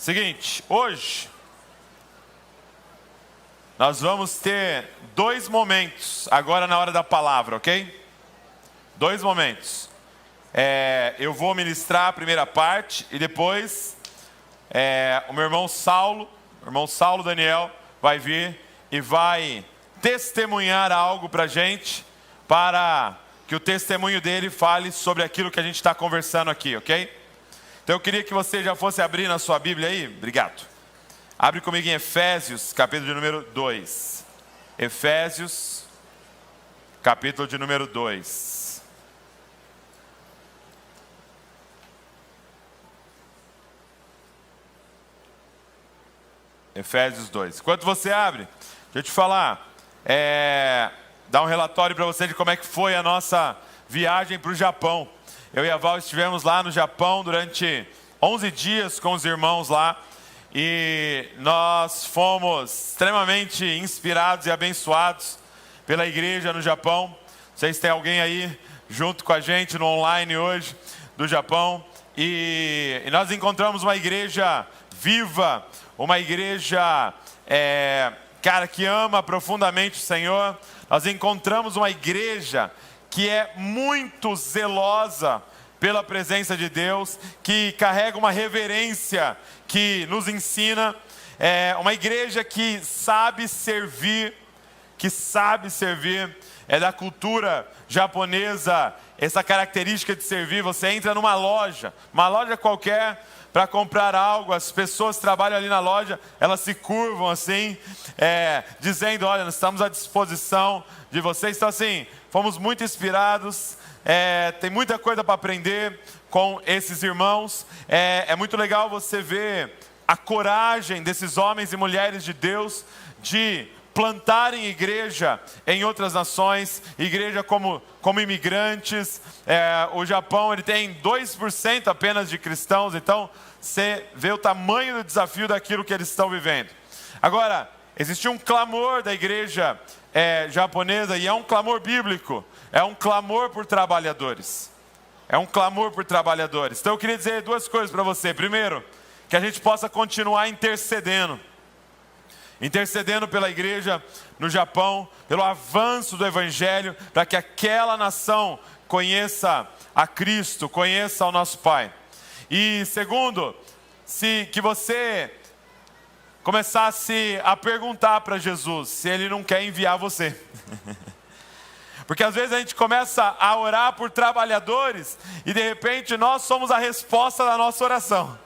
Seguinte, hoje nós vamos ter 2 momentos, agora na hora da palavra, ok? 2 momentos. Eu vou ministrar a primeira parte e depois o meu irmão Saulo Daniel, vai vir e vai testemunhar algo para a gente, para que o testemunho dele fale sobre aquilo que a gente está conversando aqui, ok? Então eu queria que você já fosse abrir na sua Bíblia aí, obrigado. Abre comigo em Efésios, capítulo de número 2. Efésios, capítulo de número 2. Efésios 2. Enquanto você abre, deixa eu te falar, dar um relatório para você de como é que foi a nossa viagem para o Japão. Eu e a Val estivemos lá no Japão durante 11 dias com os irmãos lá. E nós fomos extremamente inspirados e abençoados pela igreja no Japão. Vocês têm alguém aí junto com a gente no online hoje do Japão. E nós encontramos uma igreja viva, uma igreja, que ama profundamente o Senhor. Nós encontramos uma igreja que é muito zelosa pela presença de Deus, que carrega uma reverência que nos ensina, uma igreja que sabe servir, é da cultura japonesa, essa característica de servir. Você entra numa loja, uma loja qualquer, para comprar algo, as pessoas que trabalham ali na loja, elas se curvam assim, dizendo, olha, nós estamos à disposição de vocês. Então assim, fomos muito inspirados, tem muita coisa para aprender com esses irmãos. É muito legal você ver a coragem desses homens e mulheres de Deus de plantarem igreja em outras nações, igreja como imigrantes. O Japão, ele tem 2% apenas de cristãos, então você vê o tamanho do desafio daquilo que eles estão vivendo. Agora, existe um clamor da igreja japonesa, e é um clamor bíblico, é um clamor por trabalhadores. Então eu queria dizer 2 coisas para você. Primeiro, que a gente possa continuar intercedendo pela igreja no Japão, pelo avanço do Evangelho, para que aquela nação conheça a Cristo, conheça o nosso Pai. E segundo, que você começasse a perguntar para Jesus se Ele não quer enviar você. Porque às vezes a gente começa a orar por trabalhadores e de repente nós somos a resposta da nossa oração.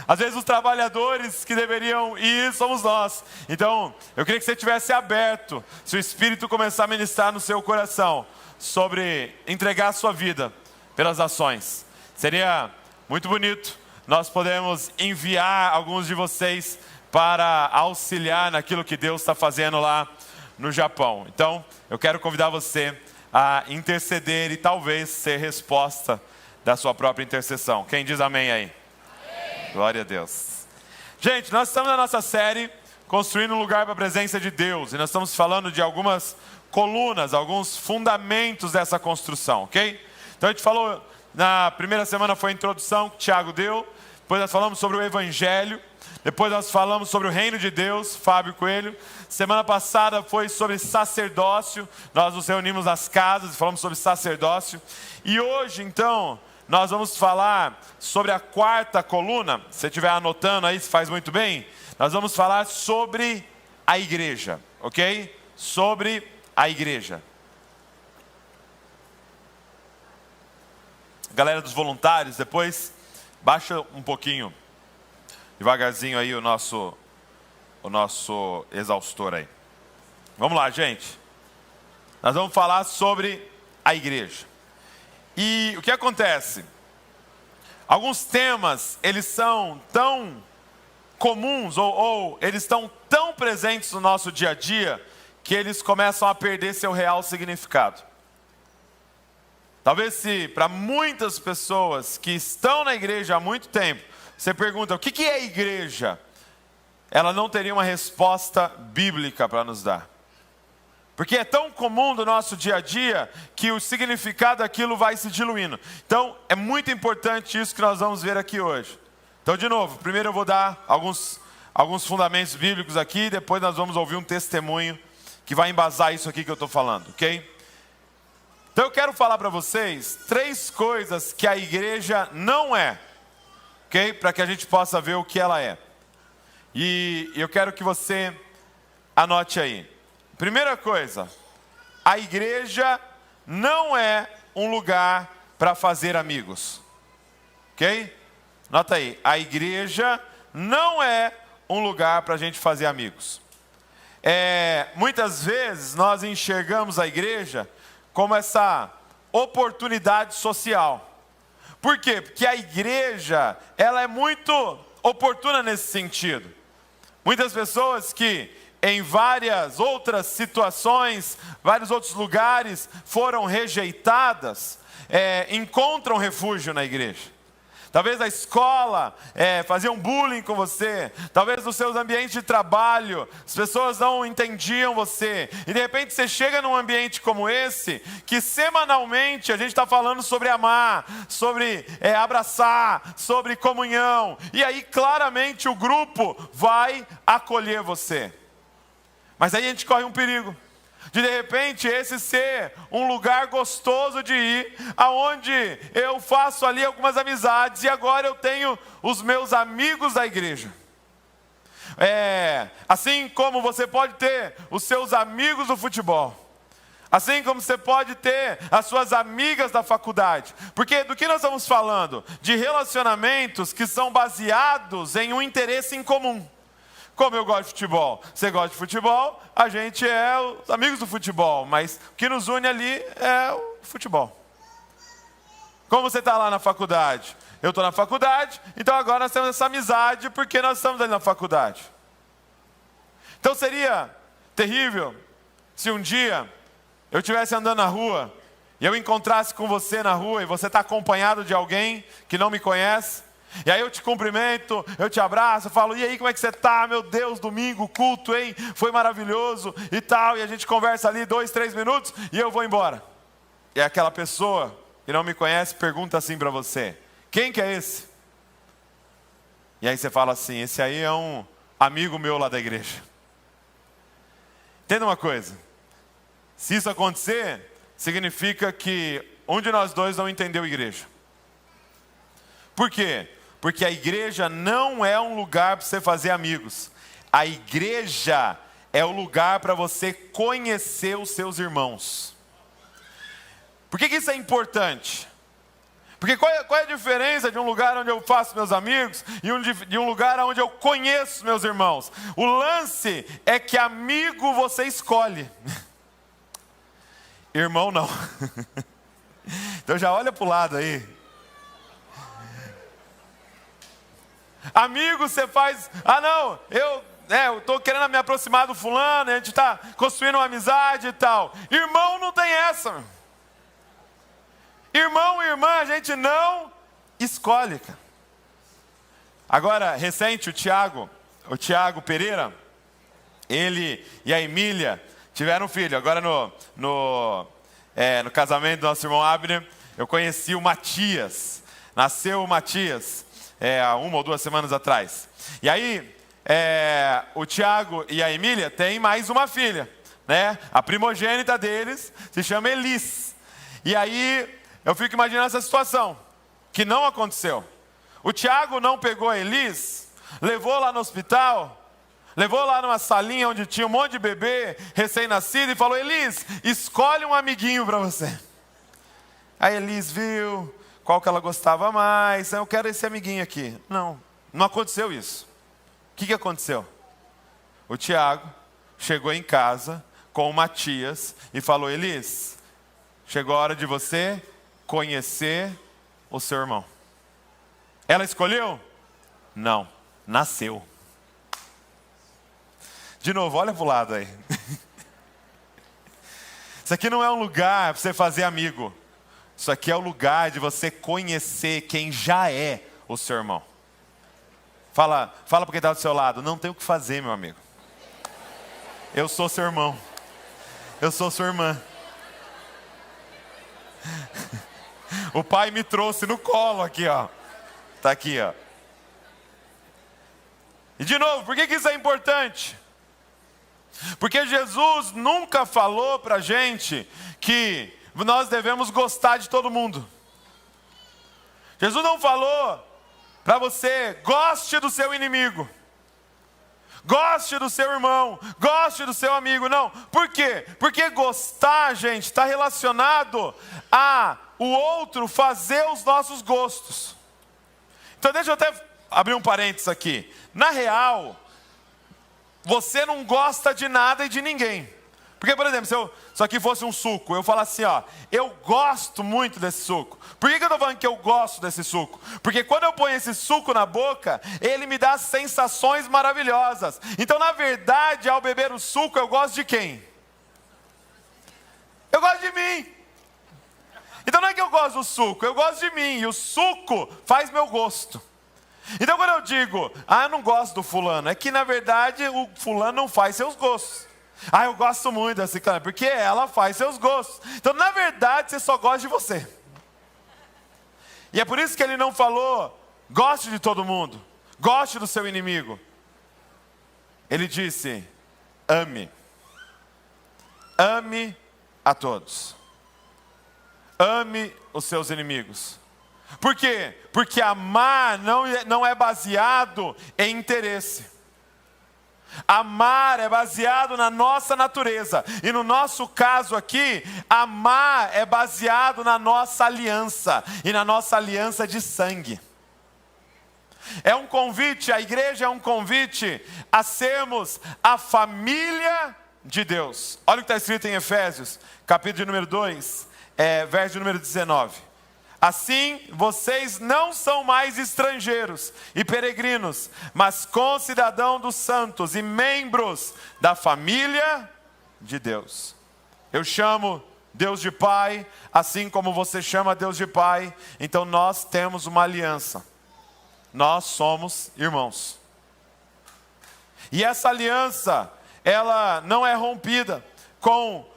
Às vezes os trabalhadores que deveriam ir somos nós. Então eu queria que você estivesse aberto, se o Espírito começar a ministrar no seu coração sobre entregar a sua vida pelas ações. Seria muito bonito nós podemos enviar alguns de vocês para auxiliar naquilo que Deus está fazendo lá no Japão. Então eu quero convidar você a interceder e talvez ser resposta da sua própria intercessão. Quem diz amém aí? Amém. Glória a Deus. Gente, nós estamos na nossa série Construindo um Lugar para a Presença de Deus. E nós estamos falando de algumas colunas, alguns fundamentos dessa construção, ok? Então a gente falou, na primeira semana foi a introdução que o Tiago deu. Depois nós falamos sobre o Evangelho. Depois nós falamos sobre o reino de Deus, Fábio Coelho. Semana passada foi sobre sacerdócio. Nós nos reunimos nas casas e falamos sobre sacerdócio. E hoje, então, nós vamos falar sobre a 4ª coluna. Se você estiver anotando aí, se faz muito bem. Nós vamos falar sobre a igreja, ok? Sobre a igreja. Galera dos voluntários, depois baixa um pouquinho. Devagarzinho aí o nosso exaustor aí. Vamos lá, gente. Nós vamos falar sobre a igreja. E o que acontece? Alguns temas, eles são tão comuns ou eles estão tão presentes no nosso dia a dia que eles começam a perder seu real significado. Talvez se para muitas pessoas que estão na igreja há muito tempo, você pergunta, o que é igreja? Ela não teria uma resposta bíblica para nos dar. Porque é tão comum do nosso dia a dia que o significado daquilo vai se diluindo. Então, é muito importante isso que nós vamos ver aqui hoje. Então, de novo, primeiro eu vou dar alguns fundamentos bíblicos aqui, depois nós vamos ouvir um testemunho que vai embasar isso aqui que eu estou falando, ok? Então eu quero falar para vocês 3 coisas que a igreja não é, ok? Para que a gente possa ver o que ela é. E eu quero que você anote aí. Primeira coisa, a igreja não é um lugar para fazer amigos, ok? Nota aí, a igreja não é um lugar para a gente fazer amigos. Muitas vezes nós enxergamos a igreja como essa oportunidade social. Por quê? Porque a igreja, ela é muito oportuna nesse sentido. Muitas pessoas que em várias outras situações, vários outros lugares foram rejeitadas, encontram refúgio na igreja. Talvez a escola faziam bullying com você. Talvez nos seus ambientes de trabalho as pessoas não entendiam você. E de repente você chega num ambiente como esse, que semanalmente a gente está falando sobre amar, sobre abraçar, sobre comunhão. E aí claramente o grupo vai acolher você. Mas aí a gente corre um perigo. De repente esse ser um lugar gostoso de ir, aonde eu faço ali algumas amizades e agora eu tenho os meus amigos da igreja. Assim como você pode ter os seus amigos do futebol, assim como você pode ter as suas amigas da faculdade. Porque do que nós estamos falando? De relacionamentos que são baseados em um interesse em comum. Como eu gosto de futebol, você gosta de futebol, a gente é os amigos do futebol, mas o que nos une ali é o futebol. Como você está lá na faculdade? Eu estou na faculdade, então agora nós temos essa amizade porque nós estamos ali na faculdade. Então seria terrível se um dia eu estivesse andando na rua e eu encontrasse com você na rua e você está acompanhado de alguém que não me conhece. E aí eu te cumprimento, eu te abraço, eu falo, e aí como é que você está? Meu Deus, domingo, culto, hein? Foi maravilhoso e tal. E a gente conversa ali 2, 3 minutos e eu vou embora. E aquela pessoa que não me conhece pergunta assim para você, quem que é esse? E aí você fala assim, esse aí é um amigo meu lá da igreja. Entenda uma coisa, se isso acontecer, significa que um de nós dois não entendeu a igreja. Por quê? Porque a igreja não é um lugar para você fazer amigos. A igreja é o lugar para você conhecer os seus irmãos. Por que isso é importante? Porque qual é a diferença de um lugar onde eu faço meus amigos e de um lugar onde eu conheço meus irmãos? O lance é que amigo você escolhe. Irmão não. Então já olha para o lado aí. Amigo, você faz, não, eu estou querendo me aproximar do fulano, a gente está construindo uma amizade e tal. Irmão não tem essa. Irmão e irmã a gente não escolhe, cara. Agora, recente, o Tiago Pereira, ele e a Emília tiveram um filho. Agora no casamento do nosso irmão Abner, eu conheci o Matias. Nasceu o Matias. Há 1 ou 2 semanas atrás. E aí, o Tiago e a Emília têm mais uma filha, né? A primogênita deles se chama Elis. E aí, eu fico imaginando essa situação, que não aconteceu. O Tiago não pegou a Elis, levou lá no hospital, levou lá numa salinha onde tinha um monte de bebê recém-nascido e falou, Elis, escolhe um amiguinho para você. A Elis viu qual que ela gostava mais, eu quero esse amiguinho aqui. Não aconteceu isso. O que aconteceu? O Tiago chegou em casa com o Matias e falou, Elis, chegou a hora de você conhecer o seu irmão. Ela escolheu? Não, nasceu. De novo, olha para o lado aí. Isso aqui não é um lugar para você fazer amigo. Isso aqui é o lugar de você conhecer quem já é o seu irmão. Fala para quem está do seu lado, não tem o que fazer, meu amigo. Eu sou seu irmão. Eu sou sua irmã. O pai me trouxe no colo aqui, ó. Tá aqui, ó. E de novo, por que isso é importante? Porque Jesus nunca falou para a gente que nós devemos gostar de todo mundo. Jesus não falou para você, goste do seu inimigo, goste do seu irmão, goste do seu amigo. Não, por quê? Porque gostar, gente, está relacionado a o outro fazer os nossos gostos. Então deixa eu até abrir um parênteses aqui. Na real, você não gosta de nada e de ninguém. Porque, por exemplo, se isso aqui fosse um suco, eu falo assim, ó, eu gosto muito desse suco. Por que eu estou falando que eu gosto desse suco? Porque quando eu ponho esse suco na boca, ele me dá sensações maravilhosas. Então, na verdade, ao beber o suco, eu gosto de quem? Eu gosto de mim. Então não é que eu gosto do suco, eu gosto de mim. E o suco faz meu gosto. Então quando eu digo, eu não gosto do fulano, é que na verdade o fulano não faz seus gostos. Eu gosto muito dessa ciclana, porque ela faz seus gostos. Então na verdade você só gosta de você. E é por isso que ele não falou, goste de todo mundo, goste do seu inimigo. Ele disse, ame. Ame a todos. Ame os seus inimigos. Por quê? Porque amar não é baseado em interesse. Amar é baseado na nossa natureza. E no nosso caso aqui, amar é baseado na nossa aliança. E na nossa aliança de sangue. É um convite, a igreja é um convite a sermos a família de Deus. Olha o que está escrito em Efésios, capítulo de número 2, verso de número 19. Assim, vocês não são mais estrangeiros e peregrinos, mas concidadãos dos santos e membros da família de Deus. Eu chamo Deus de Pai, assim como você chama Deus de Pai. Então nós temos uma aliança. Nós somos irmãos. E essa aliança, ela não é rompida com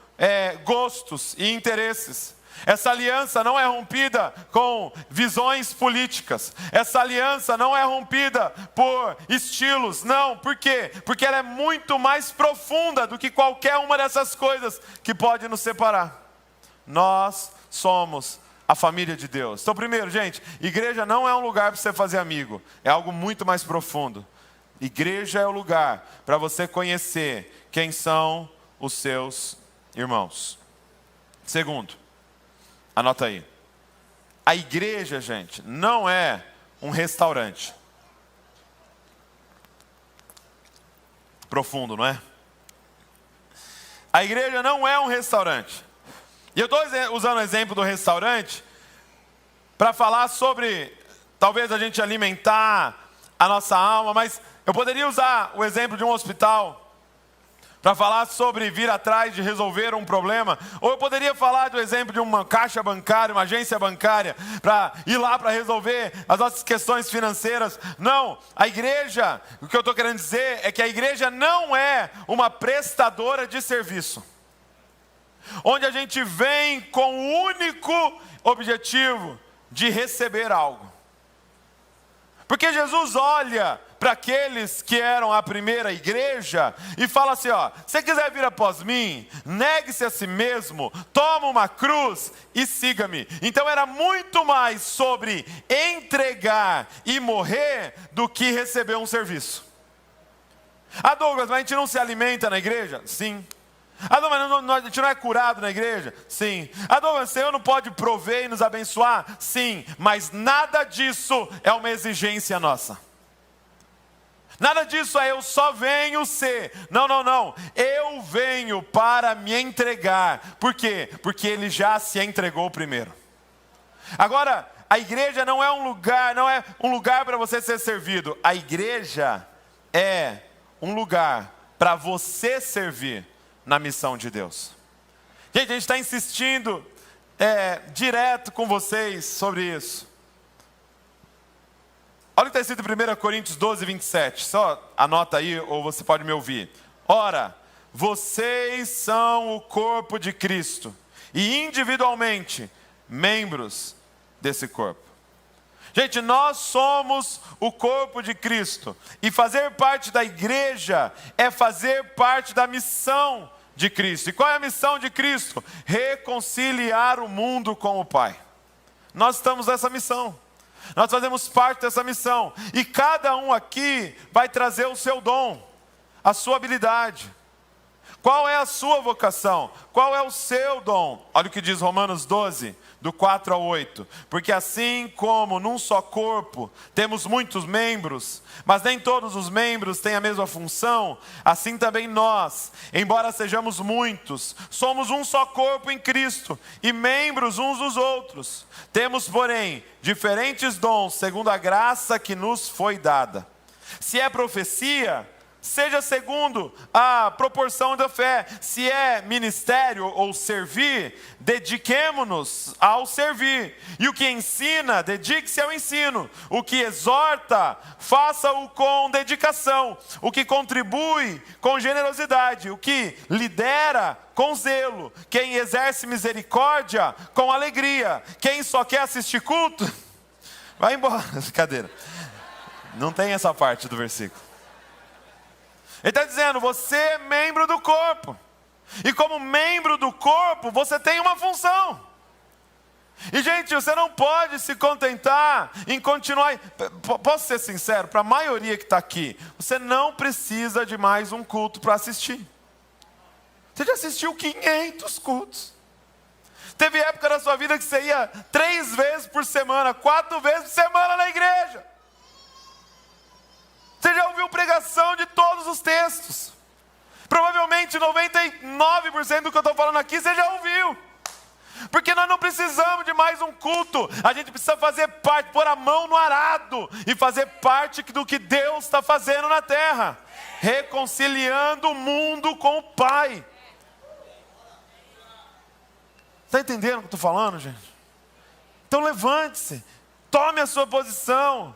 gostos e interesses. Essa aliança não é rompida com visões políticas. Essa aliança não é rompida por estilos. Não, por quê? Porque ela é muito mais profunda do que qualquer uma dessas coisas que pode nos separar. Nós somos a família de Deus. Então, primeiro, gente, igreja não é um lugar para você fazer amigo. É algo muito mais profundo. Igreja é o lugar para você conhecer quem são os seus irmãos. Segundo, anota aí. A igreja, gente, não é um restaurante. Profundo, não é? A igreja não é um restaurante. E eu estou usando o exemplo do restaurante para falar sobre, talvez a gente alimentar a nossa alma, mas eu poderia usar o exemplo de um hospital para falar sobre vir atrás de resolver um problema. Ou eu poderia falar do exemplo de uma caixa bancária, uma agência bancária, para ir lá para resolver as nossas questões financeiras. Não, a igreja, o que eu estou querendo dizer é que a igreja não é uma prestadora de serviço, onde a gente vem com o único objetivo de receber algo. Porque Jesus olha para aqueles que eram a primeira igreja e fala assim, se quiser vir após mim, negue-se a si mesmo, toma uma cruz e siga-me. Então era muito mais sobre entregar e morrer do que receber um serviço. Douglas, mas a gente não se alimenta na igreja? Sim. Douglas, mas a gente não é curado na igreja? Sim. Douglas, o Senhor não pode prover e nos abençoar? Sim. Mas nada disso é uma exigência nossa. Nada disso é eu só venho ser. Não. Eu venho para me entregar. Por quê? Porque Ele já se entregou primeiro. Agora, a igreja não é um lugar para você ser servido. A igreja é um lugar para você servir na missão de Deus. Gente, a gente está insistindo direto com vocês sobre isso. Olha o que está escrito em 1 Coríntios 12, 27. Só anota aí, ou você pode me ouvir. Ora, vocês são o corpo de Cristo, e individualmente, membros desse corpo. Gente, nós somos o corpo de Cristo. E fazer parte da igreja é fazer parte da missão de Cristo. E qual é a missão de Cristo? Reconciliar o mundo com o Pai. Nós estamos nessa missão. Nós fazemos parte dessa missão. E cada um aqui vai trazer o seu dom, a sua habilidade. Qual é a sua vocação? Qual é o seu dom? Olha o que diz Romanos 12, do 4 ao 8. Porque assim como num só corpo temos muitos membros, mas nem todos os membros têm a mesma função, assim também nós, embora sejamos muitos, somos um só corpo em Cristo e membros uns dos outros. Temos, porém, diferentes dons segundo a graça que nos foi dada. Se é profecia, seja segundo a proporção da fé. Se é ministério ou servir, dediquemo-nos ao servir. E o que ensina, dedique-se ao ensino. O que exorta, faça-o com dedicação. O que contribui, com generosidade. O que lidera, com zelo. Quem exerce misericórdia, com alegria. Quem só quer assistir culto, vai embora. Brincadeira. Não tem essa parte do versículo. Ele está dizendo, você é membro do corpo. E como membro do corpo, você tem uma função. E gente, você não pode se contentar em continuar. Posso ser sincero, para a maioria que está aqui, você não precisa de mais um culto para assistir. Você já assistiu 500 cultos. Teve época da sua vida que você ia 3 vezes por semana, 4 vezes por semana na igreja. Você já ouviu pregação de todos os textos. Provavelmente 99% do que eu estou falando aqui você já ouviu. Porque nós não precisamos de mais um culto. A gente precisa fazer parte, pôr a mão no arado e fazer parte do que Deus está fazendo na terra. Reconciliando o mundo com o Pai. Está entendendo o que eu estou falando, gente? Então levante-se. Tome a sua posição.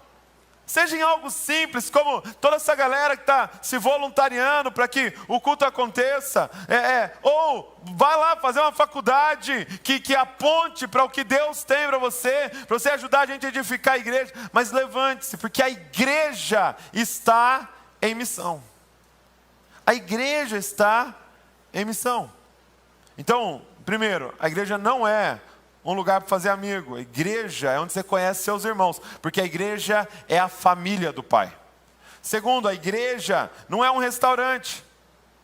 Seja em algo simples, como toda essa galera que está se voluntariando para que o culto aconteça. Ou vai lá fazer uma faculdade que aponte para o que Deus tem para você ajudar a gente a edificar a igreja. Mas levante-se, porque a igreja está em missão. A igreja está em missão. Então, primeiro, a igreja não é um lugar para fazer amigo. A igreja é onde você conhece seus irmãos, porque a igreja é a família do Pai. Segundo, a igreja não é um restaurante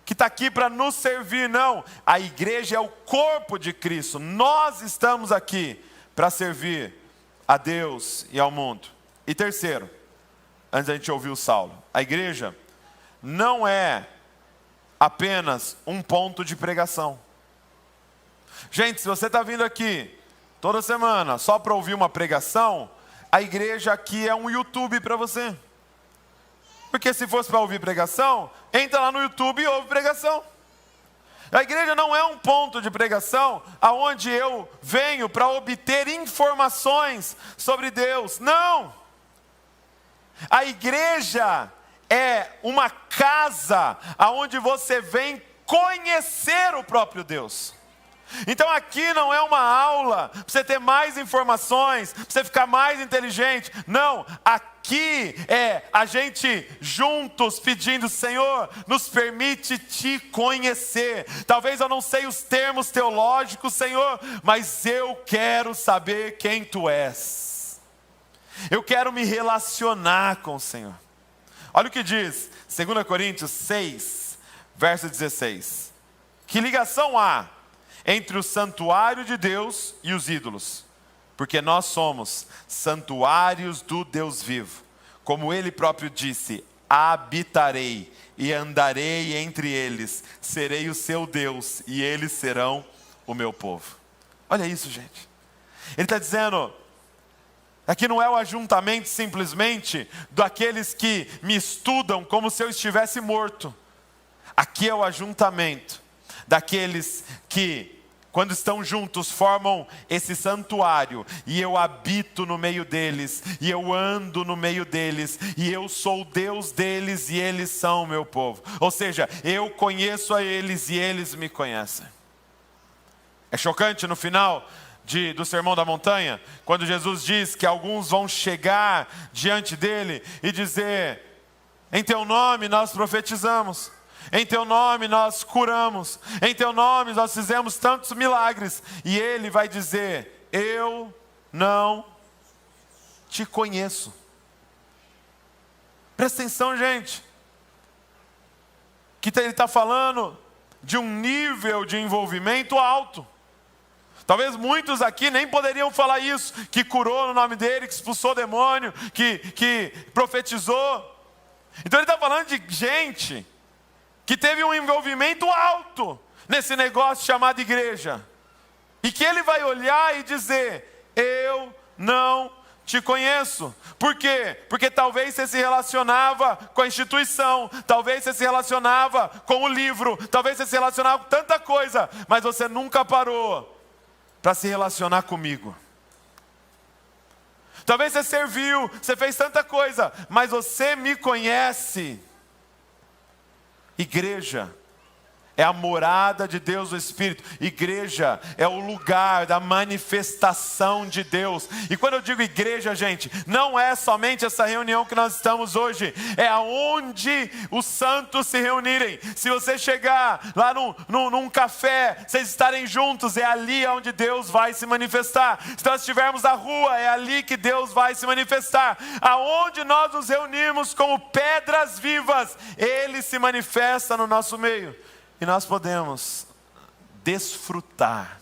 que está aqui para nos servir, não. A igreja é o corpo de Cristo. Nós estamos aqui para servir a Deus e ao mundo. E terceiro, antes da gente ouvir o Saulo, a igreja não é apenas um ponto de pregação. Gente, se você está vindo aqui toda semana só para ouvir uma pregação, a igreja aqui é um YouTube para você. Porque se fosse para ouvir pregação, entra lá no YouTube e ouve pregação. A igreja não é um ponto de pregação aonde eu venho para obter informações sobre Deus. Não! A igreja é uma casa aonde você vem conhecer o próprio Deus. Então aqui não é uma aula para você ter mais informações, para você ficar mais inteligente. Não, aqui é a gente juntos pedindo, Senhor, nos permite te conhecer. Talvez eu não sei os termos teológicos, Senhor, mas eu quero saber quem Tu és. Eu quero me relacionar com o Senhor. Olha o que diz 2 Coríntios 6, verso 16. Que ligação há entre o santuário de Deus e os ídolos? Porque nós somos santuários do Deus vivo. Como Ele próprio disse, habitarei e andarei entre eles, serei o seu Deus e eles serão o meu povo. Olha isso, gente. Ele está dizendo, aqui não é o ajuntamento simplesmente daqueles que me estudam como se eu estivesse morto. Aqui é o ajuntamento daqueles que, quando estão juntos, formam esse santuário, e eu habito no meio deles, e eu ando no meio deles, e eu sou o Deus deles, e eles são o meu povo. Ou seja, eu conheço a eles, e eles me conhecem. É chocante no final do Sermão da Montanha, quando Jesus diz que alguns vão chegar diante dele e dizer: em teu nome nós profetizamos, em teu nome nós curamos, em teu nome nós fizemos tantos milagres. E ele vai dizer: eu não te conheço. Presta atenção, gente, que ele está falando de um nível de envolvimento alto. Talvez muitos aqui nem poderiam falar isso, que curou no nome dele, que expulsou demônio, que profetizou. Então ele está falando de gente que teve um envolvimento alto nesse negócio chamado igreja. E que ele vai olhar e dizer: eu não te conheço. Por quê? Porque talvez você se relacionava com a instituição, talvez você se relacionava com o livro, talvez você se relacionava com tanta coisa, mas você nunca parou para se relacionar comigo. Talvez você serviu, você fez tanta coisa, mas você me conhece. Igreja é a morada de Deus, o Espírito. Igreja é o lugar da manifestação de Deus. E quando eu digo igreja, gente, não é somente essa reunião que nós estamos hoje. É aonde os santos se reunirem. Se você chegar lá num café, vocês estarem juntos, é ali onde Deus vai se manifestar. Se nós estivermos na rua, é ali que Deus vai se manifestar. Aonde nós nos reunimos como pedras vivas, Ele se manifesta no nosso meio. E nós podemos desfrutar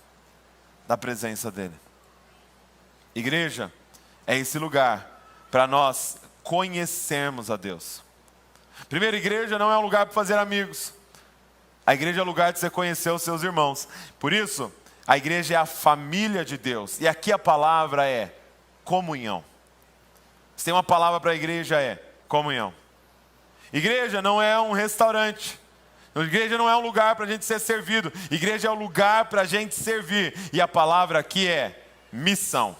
da presença dEle. Igreja é esse lugar para nós conhecermos a Deus. Primeiro, igreja não é um lugar para fazer amigos. A igreja é o lugar de você conhecer os seus irmãos. Por isso, a igreja é a família de Deus. E aqui a palavra é comunhão. Se tem uma palavra para a igreja, é comunhão. Igreja não é um restaurante. Igreja não é um lugar para a gente ser servido. Igreja é um lugar para a gente servir. E a palavra aqui é missão.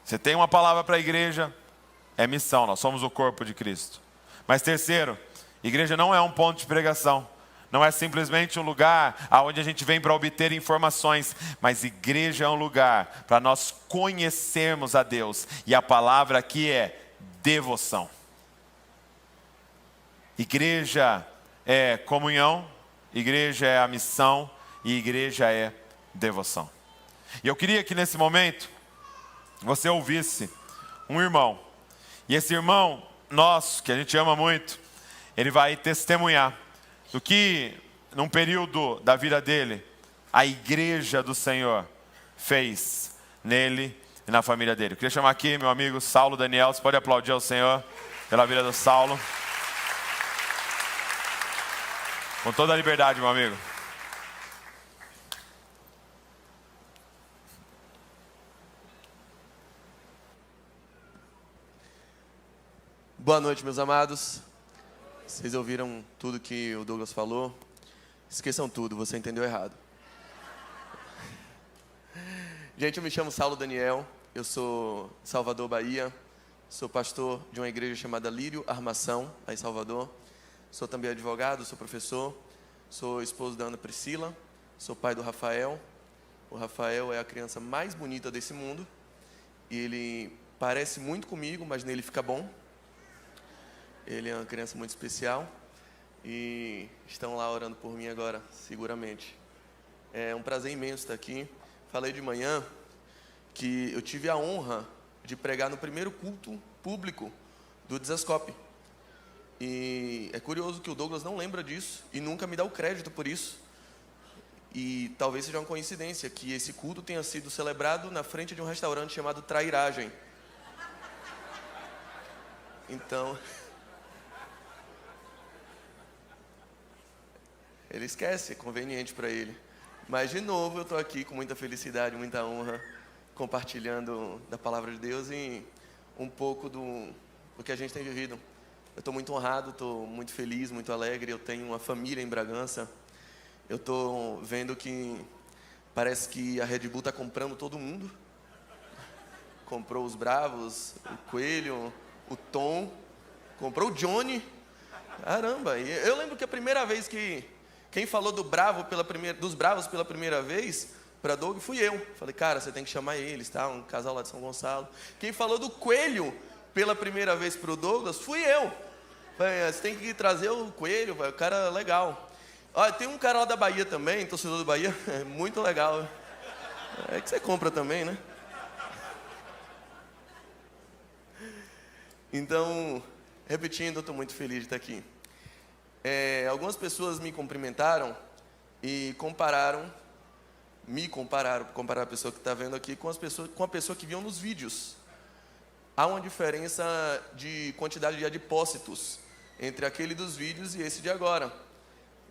Você tem uma palavra para a igreja, é missão. Nós somos o corpo de Cristo. Mas terceiro, igreja não é um ponto de pregação. Não é simplesmente um lugar onde a gente vem para obter informações. Mas igreja é um lugar para nós conhecermos a Deus. E a palavra aqui é devoção. Igreja é comunhão, igreja é a missão e igreja é devoção. E eu queria que nesse momento você ouvisse um irmão. E esse irmão nosso, que a gente ama muito, ele vai testemunhar do que num período da vida dele a igreja do Senhor fez nele e na família dele. Eu queria chamar aqui meu amigo Saulo Daniel. Você pode aplaudir ao Senhor pela vida do Saulo. Com toda a liberdade, meu amigo. Boa noite, meus amados. Vocês ouviram tudo que o Douglas falou? Esqueçam tudo, você entendeu errado. Gente, eu me chamo Saulo Daniel, eu sou de Salvador, Bahia. Sou pastor de uma igreja chamada Lírio Armação, lá em Salvador. Sou também advogado, sou professor, sou esposo da Ana Priscila, sou pai do Rafael. O Rafael é a criança mais bonita desse mundo. E ele parece muito comigo, mas nele fica bom. Ele é uma criança muito especial. E estão lá orando por mim agora, seguramente. É um prazer imenso estar aqui. Falei de manhã que eu tive a honra de pregar no primeiro culto público do Desascope. E é curioso que o Douglas não lembra disso e nunca me dá o crédito por isso. E talvez seja uma coincidência que esse culto tenha sido celebrado na frente de um restaurante chamado Trairagem. Então, ele esquece, é conveniente para ele. Mas de novo eu estou aqui com muita felicidade, muita honra, compartilhando da palavra de Deus e um pouco do que a gente tem vivido. Eu estou muito honrado, estou muito feliz, muito alegre. Eu tenho uma família em Bragança. Eu estou vendo que parece que a Red Bull está comprando todo mundo. Comprou os Bravos, o Coelho, o Tom, comprou o Johnny. Caramba, eu lembro que a primeira vez que quem falou dos Bravos pela primeira vez para Doug fui eu. Falei, cara, você tem que chamar eles, tá? Um casal lá de São Gonçalo. Quem falou do coelho pela primeira vez para o Douglas fui eu. Falei, você tem que trazer o coelho, o cara é legal. Olha, tem um cara lá da Bahia também, torcedor do Bahia, é muito legal. É que você compra também, né? Então, repetindo, eu estou muito feliz de estar aqui. Algumas pessoas me cumprimentaram e compararam a pessoa que está vendo aqui com a pessoa que viam nos vídeos. Há uma diferença de quantidade de adipócitos entre aquele dos vídeos e esse de agora.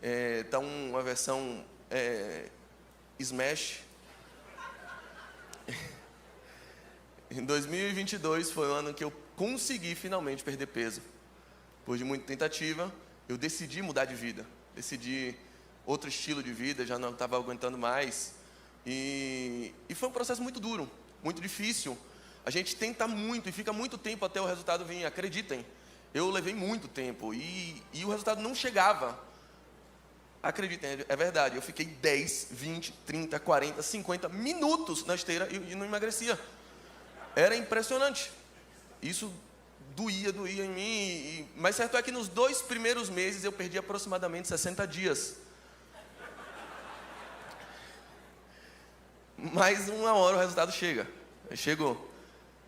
Está uma versão Smash. Em 2022 foi o ano que eu consegui finalmente perder peso. Depois de muita tentativa, eu decidi mudar de vida. Decidi outro estilo de vida, já não estava aguentando mais. E foi um processo muito duro, muito difícil. A gente tenta muito e fica muito tempo até o resultado vir, acreditem. Eu levei muito tempo e o resultado não chegava. Acreditem, é verdade. Eu fiquei 10, 20, 30, 40, 50 minutos na esteira e não emagrecia. Era impressionante. Isso doía em mim. Mas certo é que nos 2 primeiros meses eu perdi aproximadamente 60 dias. Mas uma hora o resultado chega. Chegou.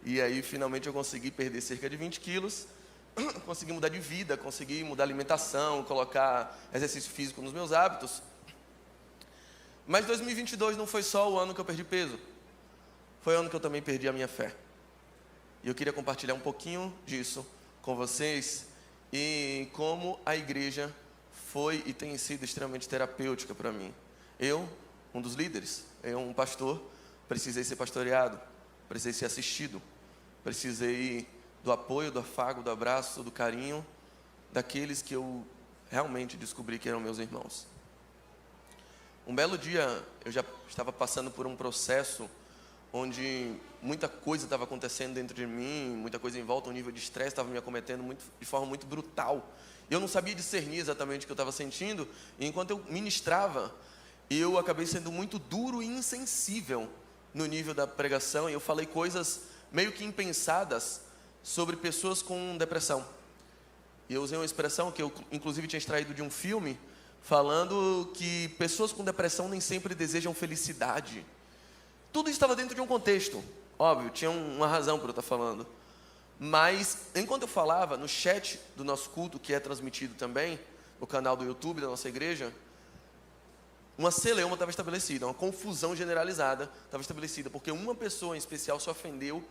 E aí finalmente eu consegui perder cerca de 20 quilos. Consegui mudar de vida, consegui mudar a alimentação, colocar exercício físico nos meus hábitos. Mas 2022 não foi só o ano que eu perdi peso. Foi o ano que eu também perdi a minha fé. E eu queria compartilhar um pouquinho disso com vocês e como a igreja foi e tem sido extremamente terapêutica para mim. Eu, um dos líderes, um pastor, precisei ser pastoreado, precisei ser assistido, precisei do apoio, do afago, do abraço, do carinho daqueles que eu realmente descobri que eram meus irmãos. Um belo dia, eu já estava passando por um processo onde muita coisa estava acontecendo dentro de mim, muita coisa em volta, um nível de estresse estava me acometendo de forma muito brutal. Eu não sabia discernir exatamente o que eu estava sentindo, e enquanto eu ministrava, eu acabei sendo muito duro e insensível no nível da pregação, e eu falei coisas meio que impensadas sobre pessoas com depressão. E eu usei uma expressão que eu inclusive tinha extraído de um filme, falando que pessoas com depressão nem sempre desejam felicidade. Tudo isso estava dentro de um contexto, óbvio, tinha uma razão para eu estar falando. Mas, enquanto eu falava, no chat do nosso culto, que é transmitido também, no canal do YouTube da nossa igreja, uma celeuma estava estabelecida, uma confusão generalizada estava estabelecida, porque uma pessoa em especial se ofendeu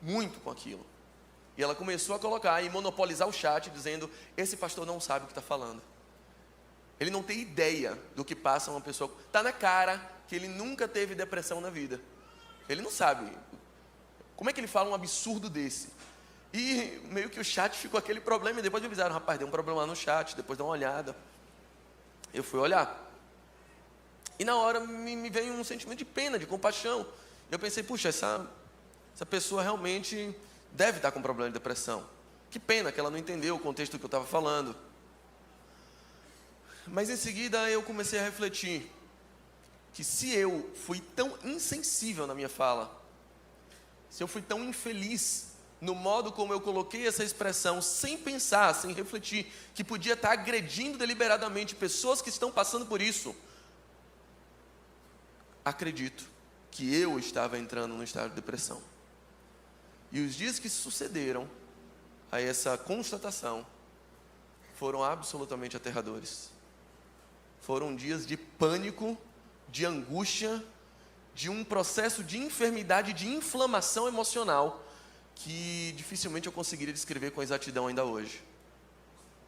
muito com aquilo. E ela começou a colocar e monopolizar o chat, dizendo, esse pastor não sabe o que está falando. Ele não tem ideia do que passa uma pessoa. Está na cara que ele nunca teve depressão na vida. Ele não sabe. Como é que ele fala um absurdo desse? E meio que o chat ficou aquele problema. E depois me avisaram, rapaz, deu um problema lá no chat. Depois dá uma olhada. Eu fui olhar. E na hora me veio um sentimento de pena, de compaixão. Eu pensei, puxa, essa pessoa realmente deve estar com problema de depressão. Que pena que ela não entendeu o contexto do que eu estava falando. Mas em seguida eu comecei a refletir que se eu fui tão insensível na minha fala, se eu fui tão infeliz no modo como eu coloquei essa expressão, sem pensar, sem refletir, que podia estar agredindo deliberadamente pessoas que estão passando por isso, acredito que eu estava entrando num estado de depressão. E os dias que sucederam a essa constatação foram absolutamente aterradores. Foram dias de pânico, de angústia, de um processo de enfermidade, de inflamação emocional, que dificilmente eu conseguiria descrever com exatidão ainda hoje.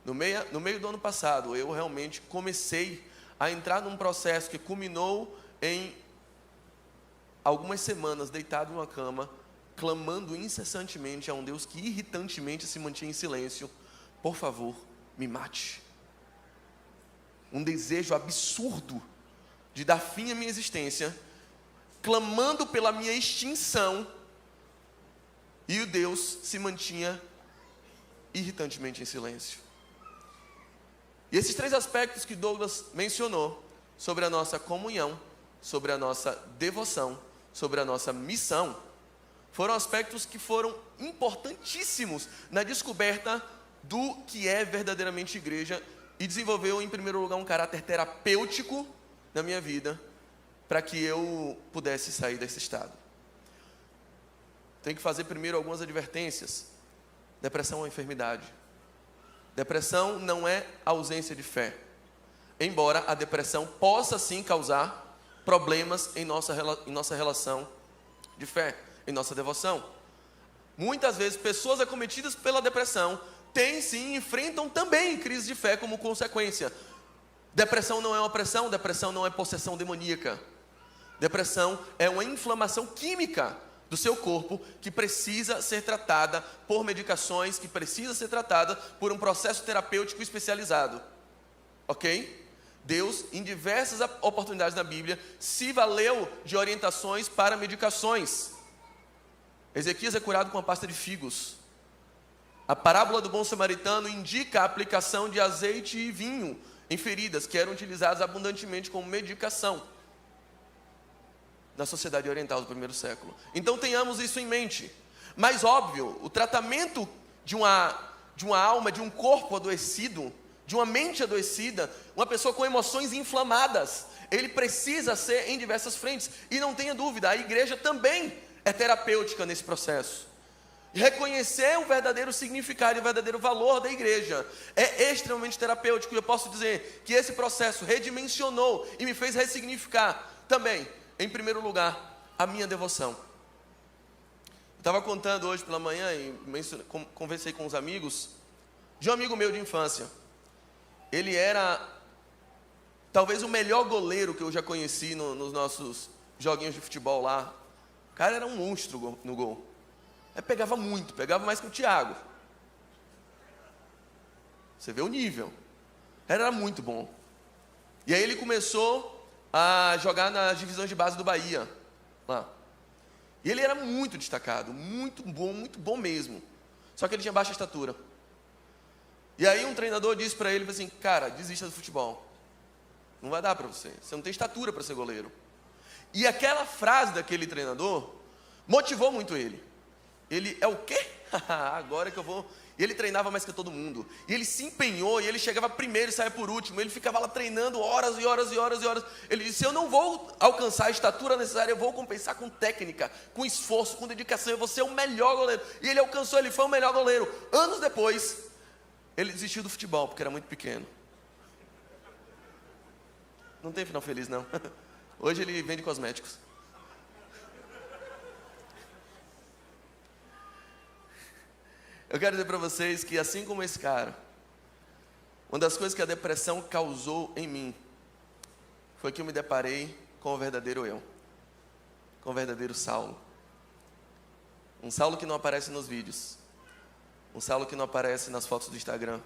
No meio do ano passado, eu realmente comecei a entrar num processo que culminou em algumas semanas deitado numa cama, clamando incessantemente a um Deus que irritantemente se mantinha em silêncio, por favor, me mate. Um desejo absurdo de dar fim à minha existência, clamando pela minha extinção, e o Deus se mantinha irritantemente em silêncio. E esses 3 aspectos que Douglas mencionou sobre a nossa comunhão, sobre a nossa devoção, sobre a nossa missão, foram aspectos que foram importantíssimos na descoberta do que é verdadeiramente igreja e desenvolveu, em primeiro lugar, um caráter terapêutico na minha vida para que eu pudesse sair desse estado. Tenho que fazer primeiro algumas advertências. Depressão é uma enfermidade. Depressão não é ausência de fé. Embora a depressão possa sim causar problemas em nossa relação de fé, em nossa devoção. Muitas vezes pessoas acometidas pela depressão têm sim, enfrentam também crise de fé como consequência. Depressão não é uma opressão, depressão não é possessão demoníaca. Depressão é uma inflamação química do seu corpo que precisa ser tratada por medicações, que precisa ser tratada por um processo terapêutico especializado. Ok? Deus, em diversas oportunidades na Bíblia, se valeu de orientações para medicações. Ezequias é curado com uma pasta de figos. A parábola do bom samaritano indica a aplicação de azeite e vinho em feridas que eram utilizadas abundantemente como medicação na sociedade oriental do primeiro século. Então tenhamos isso em mente. Mas óbvio, o tratamento de uma alma, de um corpo adoecido, de uma mente adoecida, uma pessoa com emoções inflamadas, ele precisa ser em diversas frentes. E não tenha dúvida, a igreja também é terapêutica nesse processo. Reconhecer o verdadeiro significado e o verdadeiro valor da igreja é extremamente terapêutico. E eu posso dizer que esse processo redimensionou e me fez ressignificar também, em primeiro lugar, a minha devoção. Eu estava contando hoje pela manhã e conversei com uns amigos de um amigo meu de infância. Ele era talvez o melhor goleiro que eu já conheci nos nossos joguinhos de futebol lá. O cara era um monstro no gol. Pegava muito, pegava mais que o Thiago. Você vê o nível. Era muito bom. E aí ele começou a jogar nas divisões de base do Bahia, lá. E ele era muito destacado, muito bom mesmo. Só que ele tinha baixa estatura. E aí um treinador disse para ele assim: cara, desista do futebol. Não vai dar para você. Você não tem estatura para ser goleiro. E aquela frase daquele treinador motivou muito ele. Ele, é o quê? Agora que eu vou... E ele treinava mais que todo mundo. E ele se empenhou, e ele chegava primeiro e saia por último. Ele ficava lá treinando horas e horas e horas e horas. Ele disse: eu não vou alcançar a estatura necessária, eu vou compensar com técnica, com esforço, com dedicação. Eu vou ser o melhor goleiro. E ele alcançou, ele foi o melhor goleiro. Anos depois, ele desistiu do futebol, porque era muito pequeno. Não tem final feliz, não. Hoje ele vende cosméticos. Eu quero dizer para vocês que, assim como esse cara, uma das coisas que a depressão causou em mim foi que eu me deparei com o verdadeiro eu, com o verdadeiro Saulo. Um Saulo que não aparece nos vídeos, um Saulo que não aparece nas fotos do Instagram.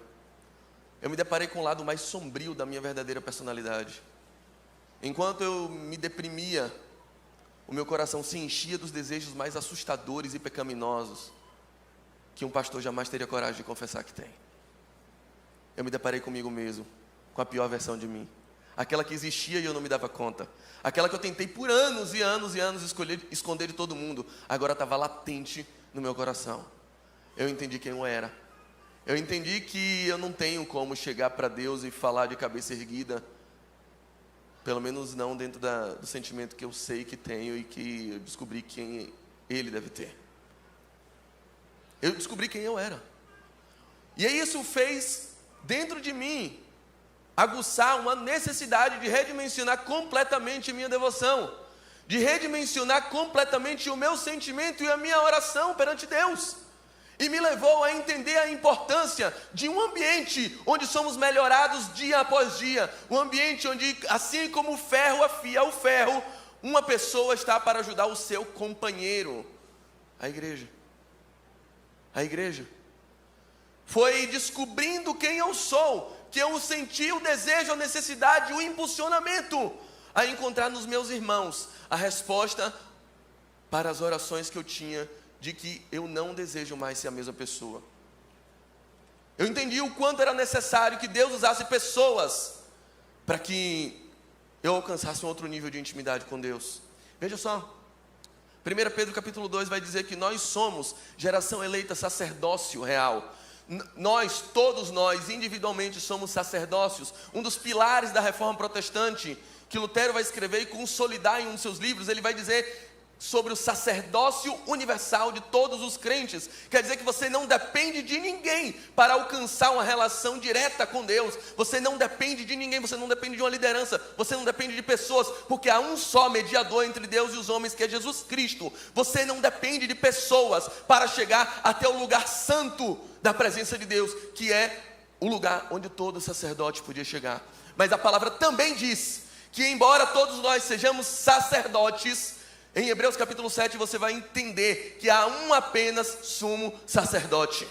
Eu me deparei com o lado mais sombrio da minha verdadeira personalidade. Enquanto eu me deprimia, o meu coração se enchia dos desejos mais assustadores e pecaminosos que um pastor jamais teria coragem de confessar que tem. Eu me deparei comigo mesmo, com a pior versão de mim. Aquela que existia e eu não me dava conta. Aquela que eu tentei por anos e anos e anos esconder de todo mundo. Agora estava latente no meu coração. Eu entendi quem eu era. Eu entendi que eu não tenho como chegar para Deus e falar de cabeça erguida. Pelo menos não dentro do sentimento que eu sei que tenho e que eu descobri quem Ele deve ter. Eu descobri quem eu era. E aí isso fez, dentro de mim, aguçar uma necessidade de redimensionar completamente a minha devoção. De redimensionar completamente o meu sentimento e a minha oração perante Deus. E me levou a entender a importância de um ambiente onde somos melhorados dia após dia. Um ambiente onde, assim como o ferro afia o ferro, uma pessoa está para ajudar o seu companheiro. A igreja. A igreja. Foi descobrindo quem eu sou, que eu senti o desejo, a necessidade, o impulsionamento a encontrar nos meus irmãos a resposta para as orações que eu tinha de que eu não desejo mais ser a mesma pessoa. Eu entendi o quanto era necessário que Deus usasse pessoas para que eu alcançasse um outro nível de intimidade com Deus. Veja só, 1 Pedro capítulo 2 vai dizer que nós somos geração eleita, sacerdócio real. Nós, todos nós, individualmente somos sacerdócios. Um dos pilares da reforma protestante, que Lutero vai escrever e consolidar em um dos seus livros, ele vai dizer sobre o sacerdócio universal de todos os crentes. Quer dizer que você não depende de ninguém para alcançar uma relação direta com Deus. Você não depende de ninguém, você não depende de uma liderança, você não depende de pessoas, porque há um só mediador entre Deus e os homens, que é Jesus Cristo. Você não depende de pessoas para chegar até o lugar santo da presença de Deus, que é o lugar onde todo sacerdote podia chegar. Mas a palavra também diz que, embora todos nós sejamos sacerdotes, em Hebreus capítulo 7 você vai entender que há um apenas sumo sacerdote,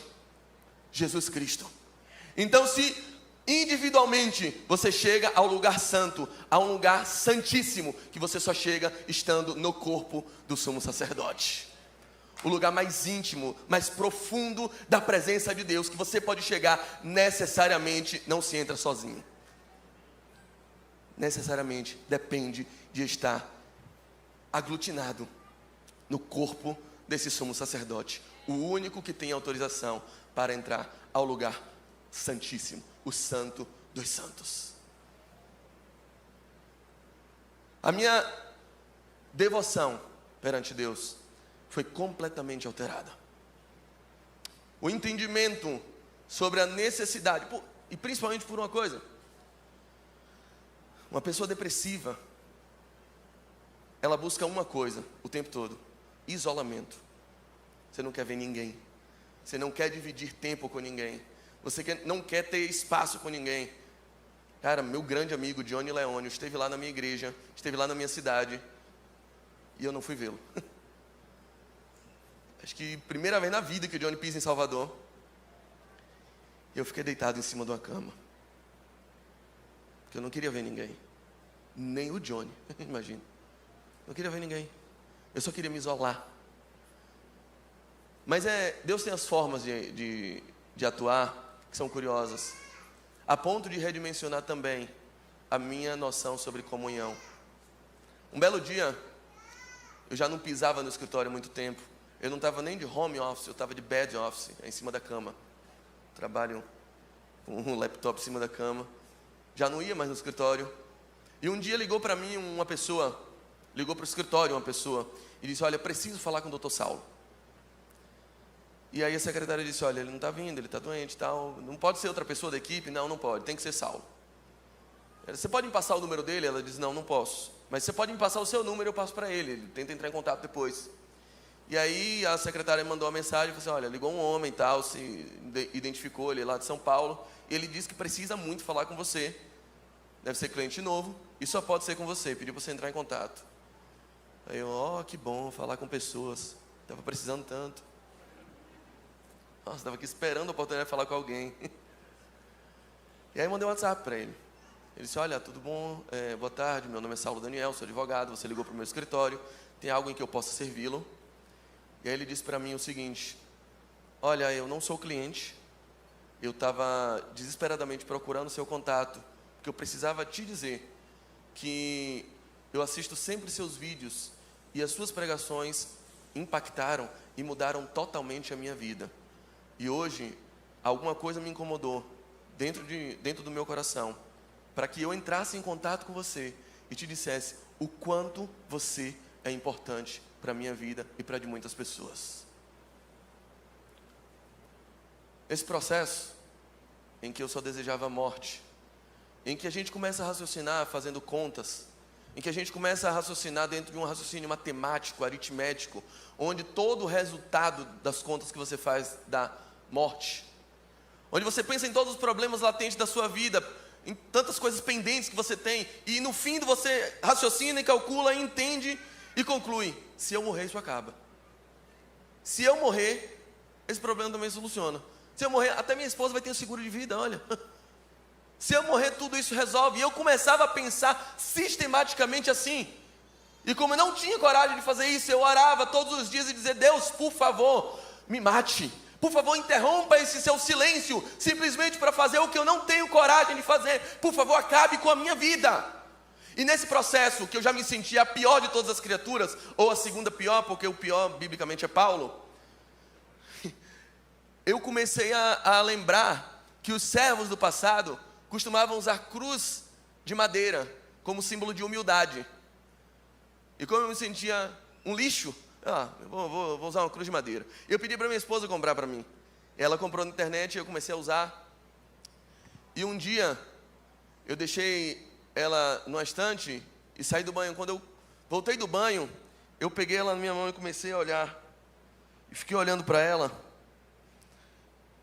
Jesus Cristo. Então, se individualmente você chega ao lugar santo, a um lugar santíssimo, que você só chega estando no corpo do sumo sacerdote, o lugar mais íntimo, mais profundo da presença de Deus, que você pode chegar, necessariamente não se entra sozinho. Necessariamente depende de estar aglutinado no corpo desse sumo sacerdote, o único que tem autorização para entrar ao lugar santíssimo, o santo dos santos. A minha devoção perante Deus foi completamente alterada. O entendimento sobre a necessidade, e principalmente por uma coisa, uma pessoa depressiva, ela busca uma coisa o tempo todo: isolamento. Você não quer ver ninguém, você não quer dividir tempo com ninguém, você não quer ter espaço com ninguém. Cara, meu grande amigo Johnny Leônio esteve lá na minha igreja, esteve lá na minha cidade, e eu não fui vê-lo. Acho que primeira vez na vida que o Johnny pisa em Salvador, eu fiquei deitado em cima de uma cama, porque eu não queria ver ninguém, nem o Johnny, imagina. Não queria ver ninguém, eu só queria me isolar. Mas Deus tem as formas de atuar que são curiosas, a ponto de redimensionar também a minha noção sobre comunhão. Um belo dia, eu já não pisava no escritório há muito tempo, eu não estava nem de home office, eu estava de bed office, em cima da cama. Trabalho com um laptop em cima da cama, já não ia mais no escritório. E um dia ligou para mim uma pessoa, ligou para o escritório uma pessoa e disse: olha, eu preciso falar com o Dr. Saulo. E aí a secretária disse: olha, ele não está vindo, ele está doente e tal, não pode ser outra pessoa da equipe? Não, não pode, tem que ser Saulo. Você pode me passar o número dele? Ela disse: não, não posso, mas você pode me passar o seu número, eu passo para ele tenta entrar em contato depois. E aí a secretária mandou uma mensagem, falou assim: olha, ligou um homem e tal, se identificou, ele é lá de São Paulo, e ele disse que precisa muito falar com você, deve ser cliente novo, e só pode ser com você, pediu para você entrar em contato. Aí eu, que bom, falar com pessoas, estava precisando tanto. Nossa, estava aqui esperando a oportunidade de falar com alguém. E aí eu mandei um WhatsApp para ele. Ele disse: olha, tudo bom? Boa tarde, meu nome é Saulo Daniel, sou advogado, você ligou para o meu escritório, tem algo em que eu possa servi-lo? E aí ele disse para mim o seguinte: olha, eu não sou cliente, eu estava desesperadamente procurando o seu contato, porque eu precisava te dizer que eu assisto sempre seus vídeos e as suas pregações impactaram e mudaram totalmente a minha vida. E hoje, alguma coisa me incomodou dentro do meu coração, para que eu entrasse em contato com você e te dissesse o quanto você é importante para a minha vida e para de muitas pessoas. Esse processo em que eu só desejava a morte, em que a gente começa a raciocinar fazendo contas, em que a gente começa a raciocinar dentro de um raciocínio matemático, aritmético, onde todo o resultado das contas que você faz dá morte, onde você pensa em todos os problemas latentes da sua vida, em tantas coisas pendentes que você tem, e no fim você raciocina e calcula e entende e conclui: se eu morrer, isso acaba. Se eu morrer, esse problema também soluciona. Se eu morrer, até minha esposa vai ter um seguro de vida, olha. Se eu morrer, tudo isso resolve. E eu começava a pensar sistematicamente assim. E como eu não tinha coragem de fazer isso, eu orava todos os dias e dizia: Deus, por favor, me mate. Por favor, interrompa esse seu silêncio, simplesmente para fazer o que eu não tenho coragem de fazer. Por favor, acabe com a minha vida. E nesse processo, que eu já me sentia a pior de todas as criaturas, ou a segunda pior, porque o pior biblicamente é Paulo, eu comecei a lembrar que os servos do passado costumavam usar cruz de madeira como símbolo de humildade. E como eu me sentia um lixo, vou usar uma cruz de madeira. Eu pedi para minha esposa comprar para mim. Ela comprou na internet e eu comecei a usar. E um dia, eu deixei ela numa estante e saí do banho. Quando eu voltei do banho, eu peguei ela na minha mão e comecei a olhar. E fiquei olhando para ela,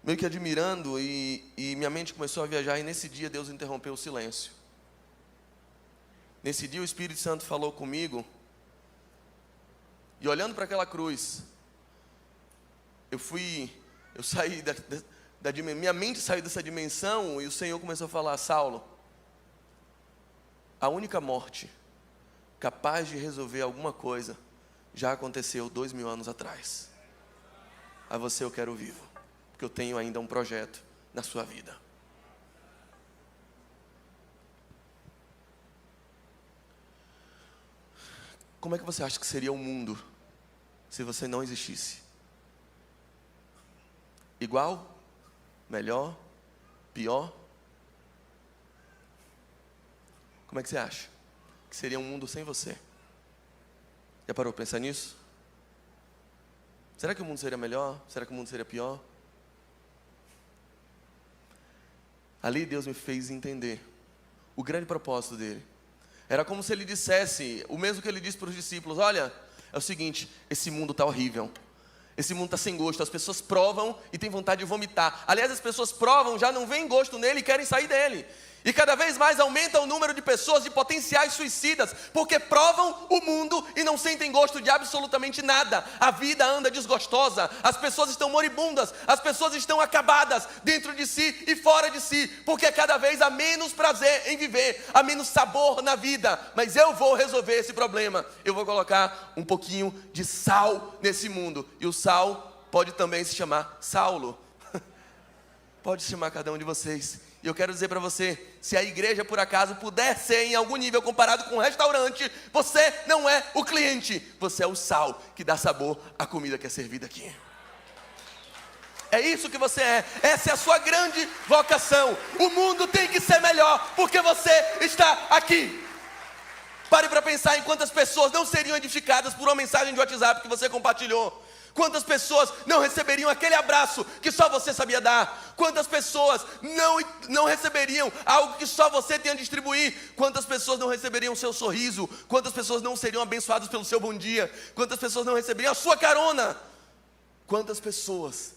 meio que admirando, e minha mente começou a viajar. E nesse dia Deus interrompeu o silêncio. Nesse dia o Espírito Santo falou comigo. E olhando para aquela cruz, eu saí minha mente saiu dessa dimensão, e o Senhor começou a falar: Saulo, a única morte capaz de resolver alguma coisa já aconteceu 2000 anos atrás. A você eu quero vivo, porque eu tenho ainda um projeto na sua vida. Como é que você acha que seria o mundo se você não existisse? Igual? Melhor? Pior? Como é que você acha que seria um mundo sem você? Já parou para pensar nisso? Será que o mundo seria melhor? Será que o mundo seria pior? Ali Deus me fez entender o grande propósito dele. Era como se ele dissesse o mesmo que ele disse para os discípulos: olha, é o seguinte, esse mundo está horrível. Esse mundo está sem gosto, as pessoas provam e têm vontade de vomitar. Aliás, as pessoas provam, já não veem gosto nele e querem sair dele. E cada vez mais aumenta o número de pessoas, de potenciais suicidas, porque provam o mundo e não sentem gosto de absolutamente nada. A vida anda desgostosa, as pessoas estão moribundas, as pessoas estão acabadas dentro de si e fora de si, porque cada vez há menos prazer em viver, há menos sabor na vida. Mas eu vou resolver esse problema, eu vou colocar um pouquinho de sal nesse mundo. E o sal pode também se chamar Saulo. Pode chamar cada um de vocês. E eu quero dizer para você, se a igreja por acaso puder ser em algum nível comparado com um restaurante, você não é o cliente, você é o sal que dá sabor à comida que é servida aqui. É isso que você é, essa é a sua grande vocação. O mundo tem que ser melhor, porque você está aqui. Pare para pensar em quantas pessoas não seriam edificadas por uma mensagem de WhatsApp que você compartilhou. Quantas pessoas não receberiam aquele abraço que só você sabia dar? Quantas pessoas não receberiam algo que só você tem a distribuir? Quantas pessoas não receberiam o seu sorriso? Quantas pessoas não seriam abençoadas pelo seu bom dia? Quantas pessoas não receberiam a sua carona? Quantas pessoas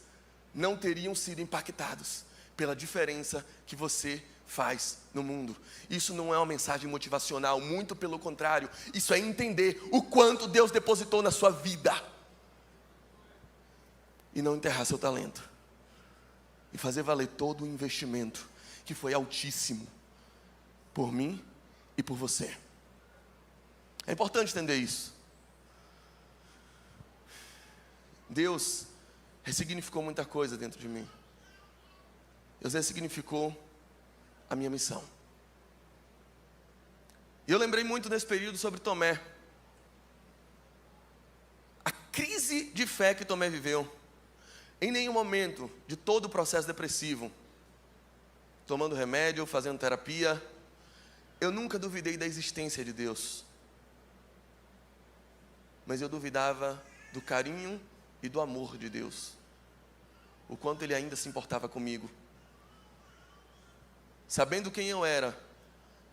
não teriam sido impactadas pela diferença que você faz no mundo? Isso não é uma mensagem motivacional, muito pelo contrário. Isso é entender o quanto Deus depositou na sua vida. E não enterrar seu talento. E fazer valer todo o investimento que foi altíssimo por mim e por você. É importante entender isso. Deus ressignificou muita coisa dentro de mim. Deus ressignificou a minha missão. E eu lembrei muito nesse período sobre Tomé. A crise de fé que Tomé viveu. Em nenhum momento de todo o processo depressivo, tomando remédio, fazendo terapia, eu nunca duvidei da existência de Deus. Mas eu duvidava do carinho e do amor de Deus. O quanto Ele ainda se importava comigo. Sabendo quem eu era,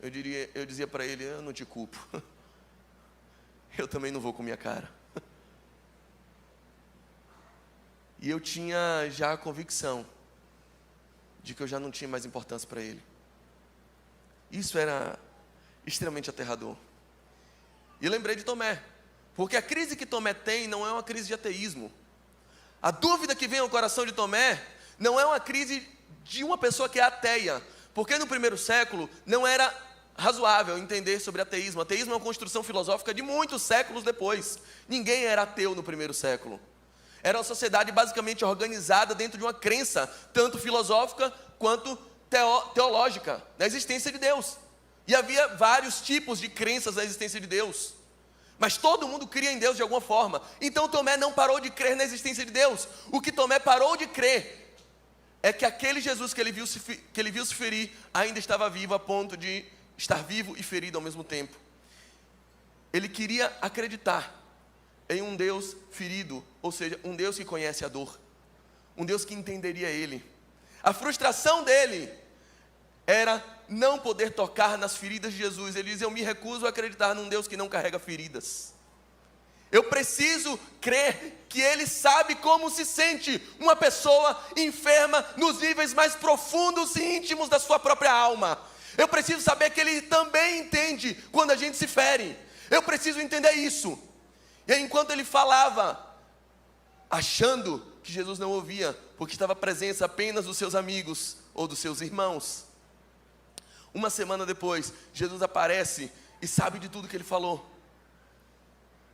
eu dizia para Ele: eu não te culpo. Eu também não vou com minha cara. E eu tinha já a convicção de que eu já não tinha mais importância para Ele. Isso era extremamente aterrador. E lembrei de Tomé, porque a crise que Tomé tem não é uma crise de ateísmo. A dúvida que vem ao coração de Tomé não é uma crise de uma pessoa que é ateia, porque no primeiro século não era razoável entender sobre ateísmo. Ateísmo é uma construção filosófica de muitos séculos depois. Ninguém era ateu no primeiro século. Era uma sociedade basicamente organizada dentro de uma crença, tanto filosófica quanto teológica, na existência de Deus. E havia vários tipos de crenças na existência de Deus. Mas todo mundo cria em Deus de alguma forma. Então Tomé não parou de crer na existência de Deus. O que Tomé parou de crer é que aquele Jesus que ele viu se ferir ainda estava vivo, a ponto de estar vivo e ferido ao mesmo tempo. Ele queria acreditar em um Deus ferido, ou seja, um Deus que conhece a dor, um Deus que entenderia ele. A frustração dele era não poder tocar nas feridas de Jesus. Ele diz: eu me recuso a acreditar num Deus que não carrega feridas. Eu preciso crer que Ele sabe como se sente uma pessoa enferma nos níveis mais profundos e íntimos da sua própria alma. Eu preciso saber que Ele também entende quando a gente se fere. Eu preciso entender isso. E aí, enquanto ele falava, achando que Jesus não ouvia, porque estava à presença apenas dos seus amigos ou dos seus irmãos, uma semana depois, Jesus aparece e sabe de tudo que ele falou.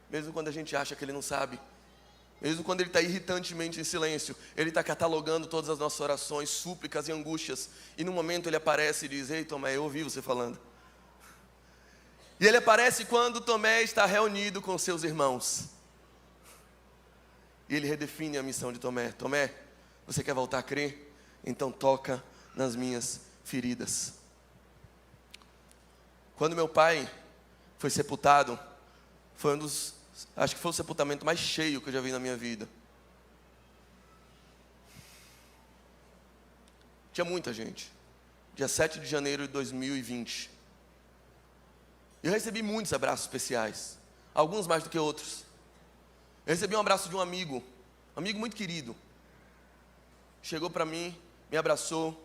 Mesmo quando a gente acha que ele não sabe, mesmo quando ele está irritantemente em silêncio, ele está catalogando todas as nossas orações, súplicas e angústias. E no momento ele aparece e diz: ei, Tomé, eu ouvi você falando. E ele aparece quando Tomé está reunido com seus irmãos. E ele redefine a missão de Tomé. Tomé, você quer voltar a crer? Então toca nas minhas feridas. Quando meu pai foi sepultado, foi acho que foi o sepultamento mais cheio que eu já vi na minha vida. Tinha muita gente. Dia 7 de janeiro de 2020. Eu recebi muitos abraços especiais, alguns mais do que outros. Eu recebi um abraço de um amigo muito querido. Chegou para mim, me abraçou,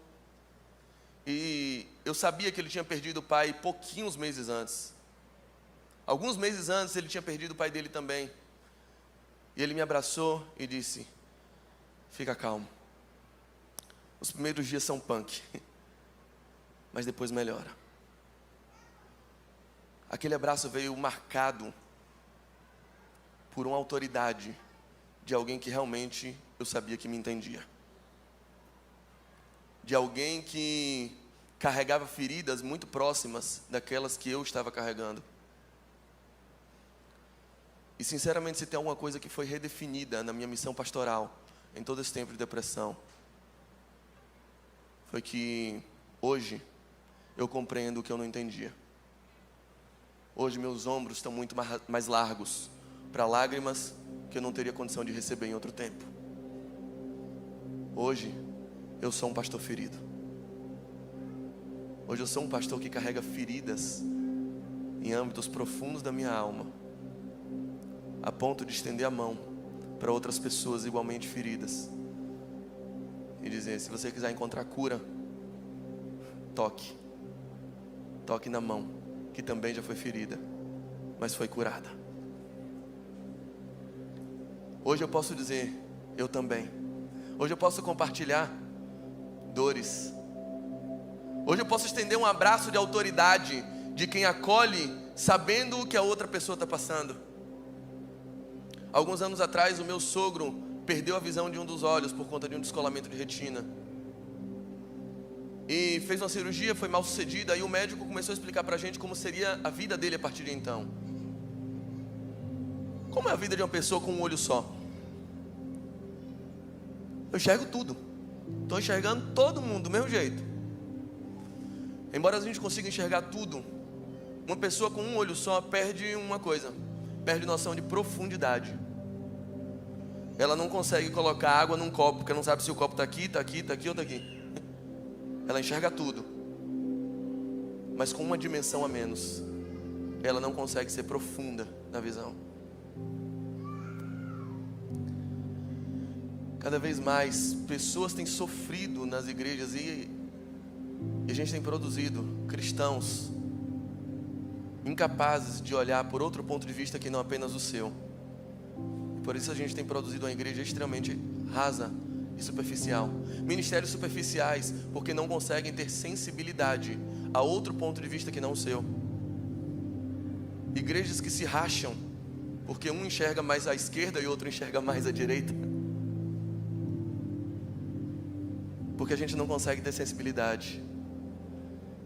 e eu sabia que ele tinha perdido o pai pouquinhos meses antes. Alguns meses antes ele tinha perdido o pai dele também. E ele me abraçou e disse: fica calmo. Os primeiros dias são punk, mas depois melhora. Aquele abraço veio marcado por uma autoridade de alguém que realmente eu sabia que me entendia. De alguém que carregava feridas muito próximas daquelas que eu estava carregando. E sinceramente, se tem alguma coisa que foi redefinida na minha missão pastoral, em todo esse tempo de depressão, foi que hoje eu compreendo o que eu não entendia. Hoje meus ombros estão muito mais largos para lágrimas que eu não teria condição de receber em outro tempo. Hoje eu sou um pastor ferido. Hoje eu sou um pastor que carrega feridas em âmbitos profundos da minha alma, a ponto de estender a mão para outras pessoas igualmente feridas e dizer: se você quiser encontrar cura, toque na mão que também já foi ferida, mas foi curada. Hoje eu posso dizer: eu também. Hoje eu posso compartilhar dores. Hoje eu posso estender um abraço de autoridade de quem acolhe, sabendo o que a outra pessoa está passando. Alguns anos atrás, o meu sogro perdeu a visão de um dos olhos por conta de um descolamento de retina. E fez uma cirurgia, foi mal sucedida. E o médico começou a explicar pra gente como seria a vida dele a partir de então. Como é a vida de uma pessoa com um olho só? Eu enxergo tudo. Estou enxergando todo mundo do mesmo jeito. Embora a gente consiga enxergar tudo, uma pessoa com um olho só perde uma coisa: perde noção de profundidade. Ela não consegue colocar água num copo, porque não sabe se o copo está aqui, está aqui, está aqui ou está aqui. Ela enxerga tudo, mas com uma dimensão a menos. Ela não consegue ser profunda na visão. Cada vez mais pessoas têm sofrido nas igrejas e a gente tem produzido cristãos incapazes de olhar por outro ponto de vista que não apenas o seu. Por isso a gente tem produzido uma igreja extremamente rasa e superficial. Ministérios superficiais, porque não conseguem ter sensibilidade a outro ponto de vista que não o seu. Igrejas que se racham, porque um enxerga mais à esquerda e outro enxerga mais à direita. Porque a gente não consegue ter sensibilidade.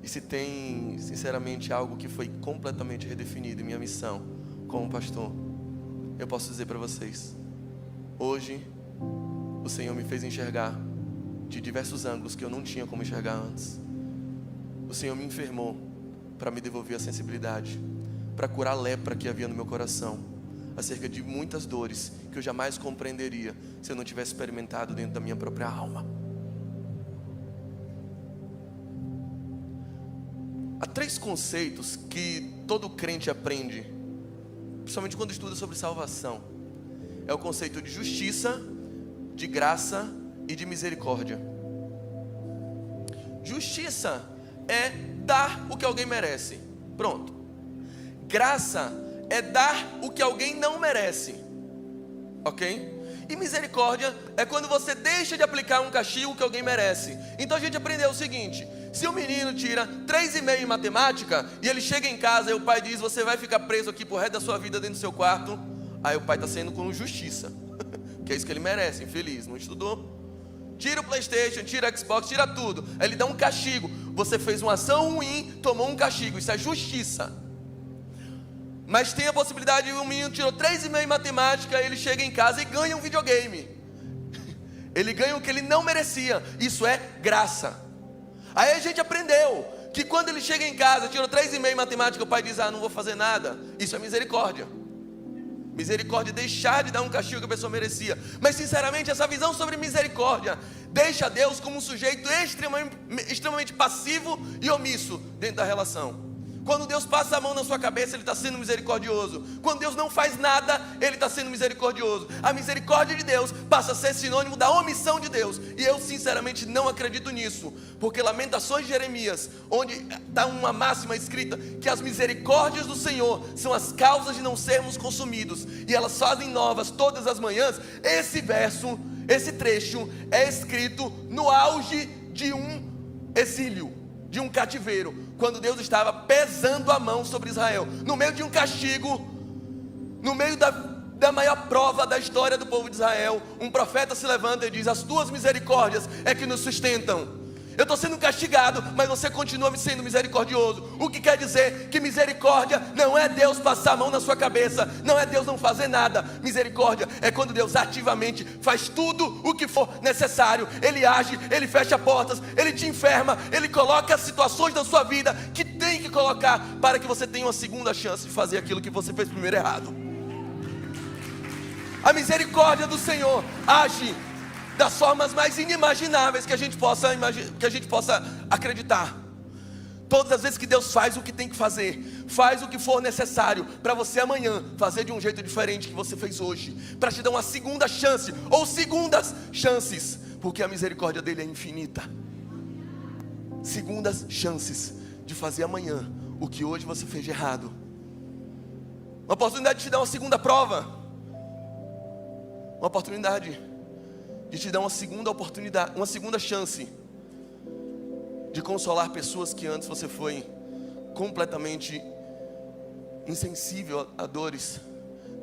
E se tem, sinceramente, algo que foi completamente redefinido em minha missão como pastor, eu posso dizer para vocês: hoje o Senhor me fez enxergar de diversos ângulos que eu não tinha como enxergar antes. O Senhor me enfermou para me devolver a sensibilidade, para curar a lepra que havia no meu coração, acerca de muitas dores que eu jamais compreenderia se eu não tivesse experimentado dentro da minha própria alma. Há 3 conceitos que todo crente aprende, principalmente quando estuda sobre salvação. É o conceito de justiça, de graça e de misericórdia. Justiça é dar o que alguém merece. Pronto. Graça é dar o que alguém não merece. Ok? E misericórdia é quando você deixa de aplicar um castigo que alguém merece. Então a gente aprendeu o seguinte: se o menino tira 3,5 em matemática e ele chega em casa e o pai diz: você vai ficar preso aqui pro resto da sua vida dentro do seu quarto, aí o pai está sendo com justiça, que é isso que ele merece, infeliz, não estudou. Tira o PlayStation, tira o Xbox, tira tudo, aí ele dá um castigo. Você fez uma ação ruim, tomou um castigo, isso é justiça. Mas tem a possibilidade de um menino tirou 3,5 em matemática, ele chega em casa e ganha um videogame. Ele ganha o que ele não merecia, isso é graça. Aí a gente aprendeu que quando ele chega em casa, tirou 3,5 em matemática, o pai diz: não vou fazer nada. Isso é misericórdia. Misericórdia é deixar de dar um castigo que a pessoa merecia. Mas sinceramente, essa visão sobre misericórdia deixa Deus como um sujeito extremamente passivo e omisso dentro da relação. Quando Deus passa a mão na sua cabeça, Ele está sendo misericordioso. Quando Deus não faz nada, Ele está sendo misericordioso. A misericórdia de Deus passa a ser sinônimo da omissão de Deus. E eu sinceramente não acredito nisso. Porque Lamentações de Jeremias, onde está uma máxima escrita, que as misericórdias do Senhor são as causas de não sermos consumidos, e elas fazem novas todas as manhãs. Esse verso, esse trecho é escrito no auge de um exílio, de um cativeiro, quando Deus estava pesando a mão sobre Israel, no meio de um castigo, no meio da maior prova da história do povo de Israel. Um profeta se levanta e diz: as tuas misericórdias é que nos sustentam. Eu estou sendo castigado, mas você continua sendo misericordioso. O que quer dizer que misericórdia não é Deus passar a mão na sua cabeça, não é Deus não fazer nada. Misericórdia é quando Deus ativamente faz tudo o que for necessário. Ele age, Ele fecha portas, Ele te enferma, Ele coloca situações na sua vida que tem que colocar para que você tenha uma segunda chance de fazer aquilo que você fez primeiro errado. A misericórdia do Senhor age das formas mais inimagináveis que a gente possa acreditar. Todas as vezes que Deus faz o que tem que fazer, faz o que for necessário para você amanhã fazer de um jeito diferente que você fez hoje, para te dar uma segunda chance ou segundas chances, porque a misericórdia dele é infinita. Segundas chances de fazer amanhã o que hoje você fez de errado. Uma oportunidade de te dar uma segunda prova, uma oportunidade de te dar uma segunda oportunidade, uma segunda chance de consolar pessoas que antes você foi completamente insensível a dores,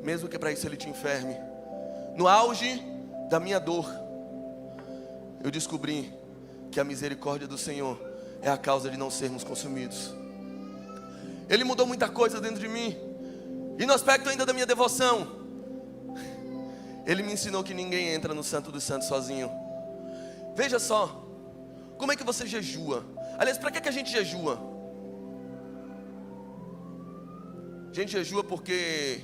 mesmo que para isso Ele te enferme. No auge da minha dor, eu descobri que a misericórdia do Senhor é a causa de não sermos consumidos. Ele mudou muita coisa dentro de mim. E no aspecto ainda da minha devoção, Ele me ensinou que ninguém entra no Santo dos Santos sozinho. Veja só, como é que você jejua? Aliás, para que a gente jejua? A gente jejua porque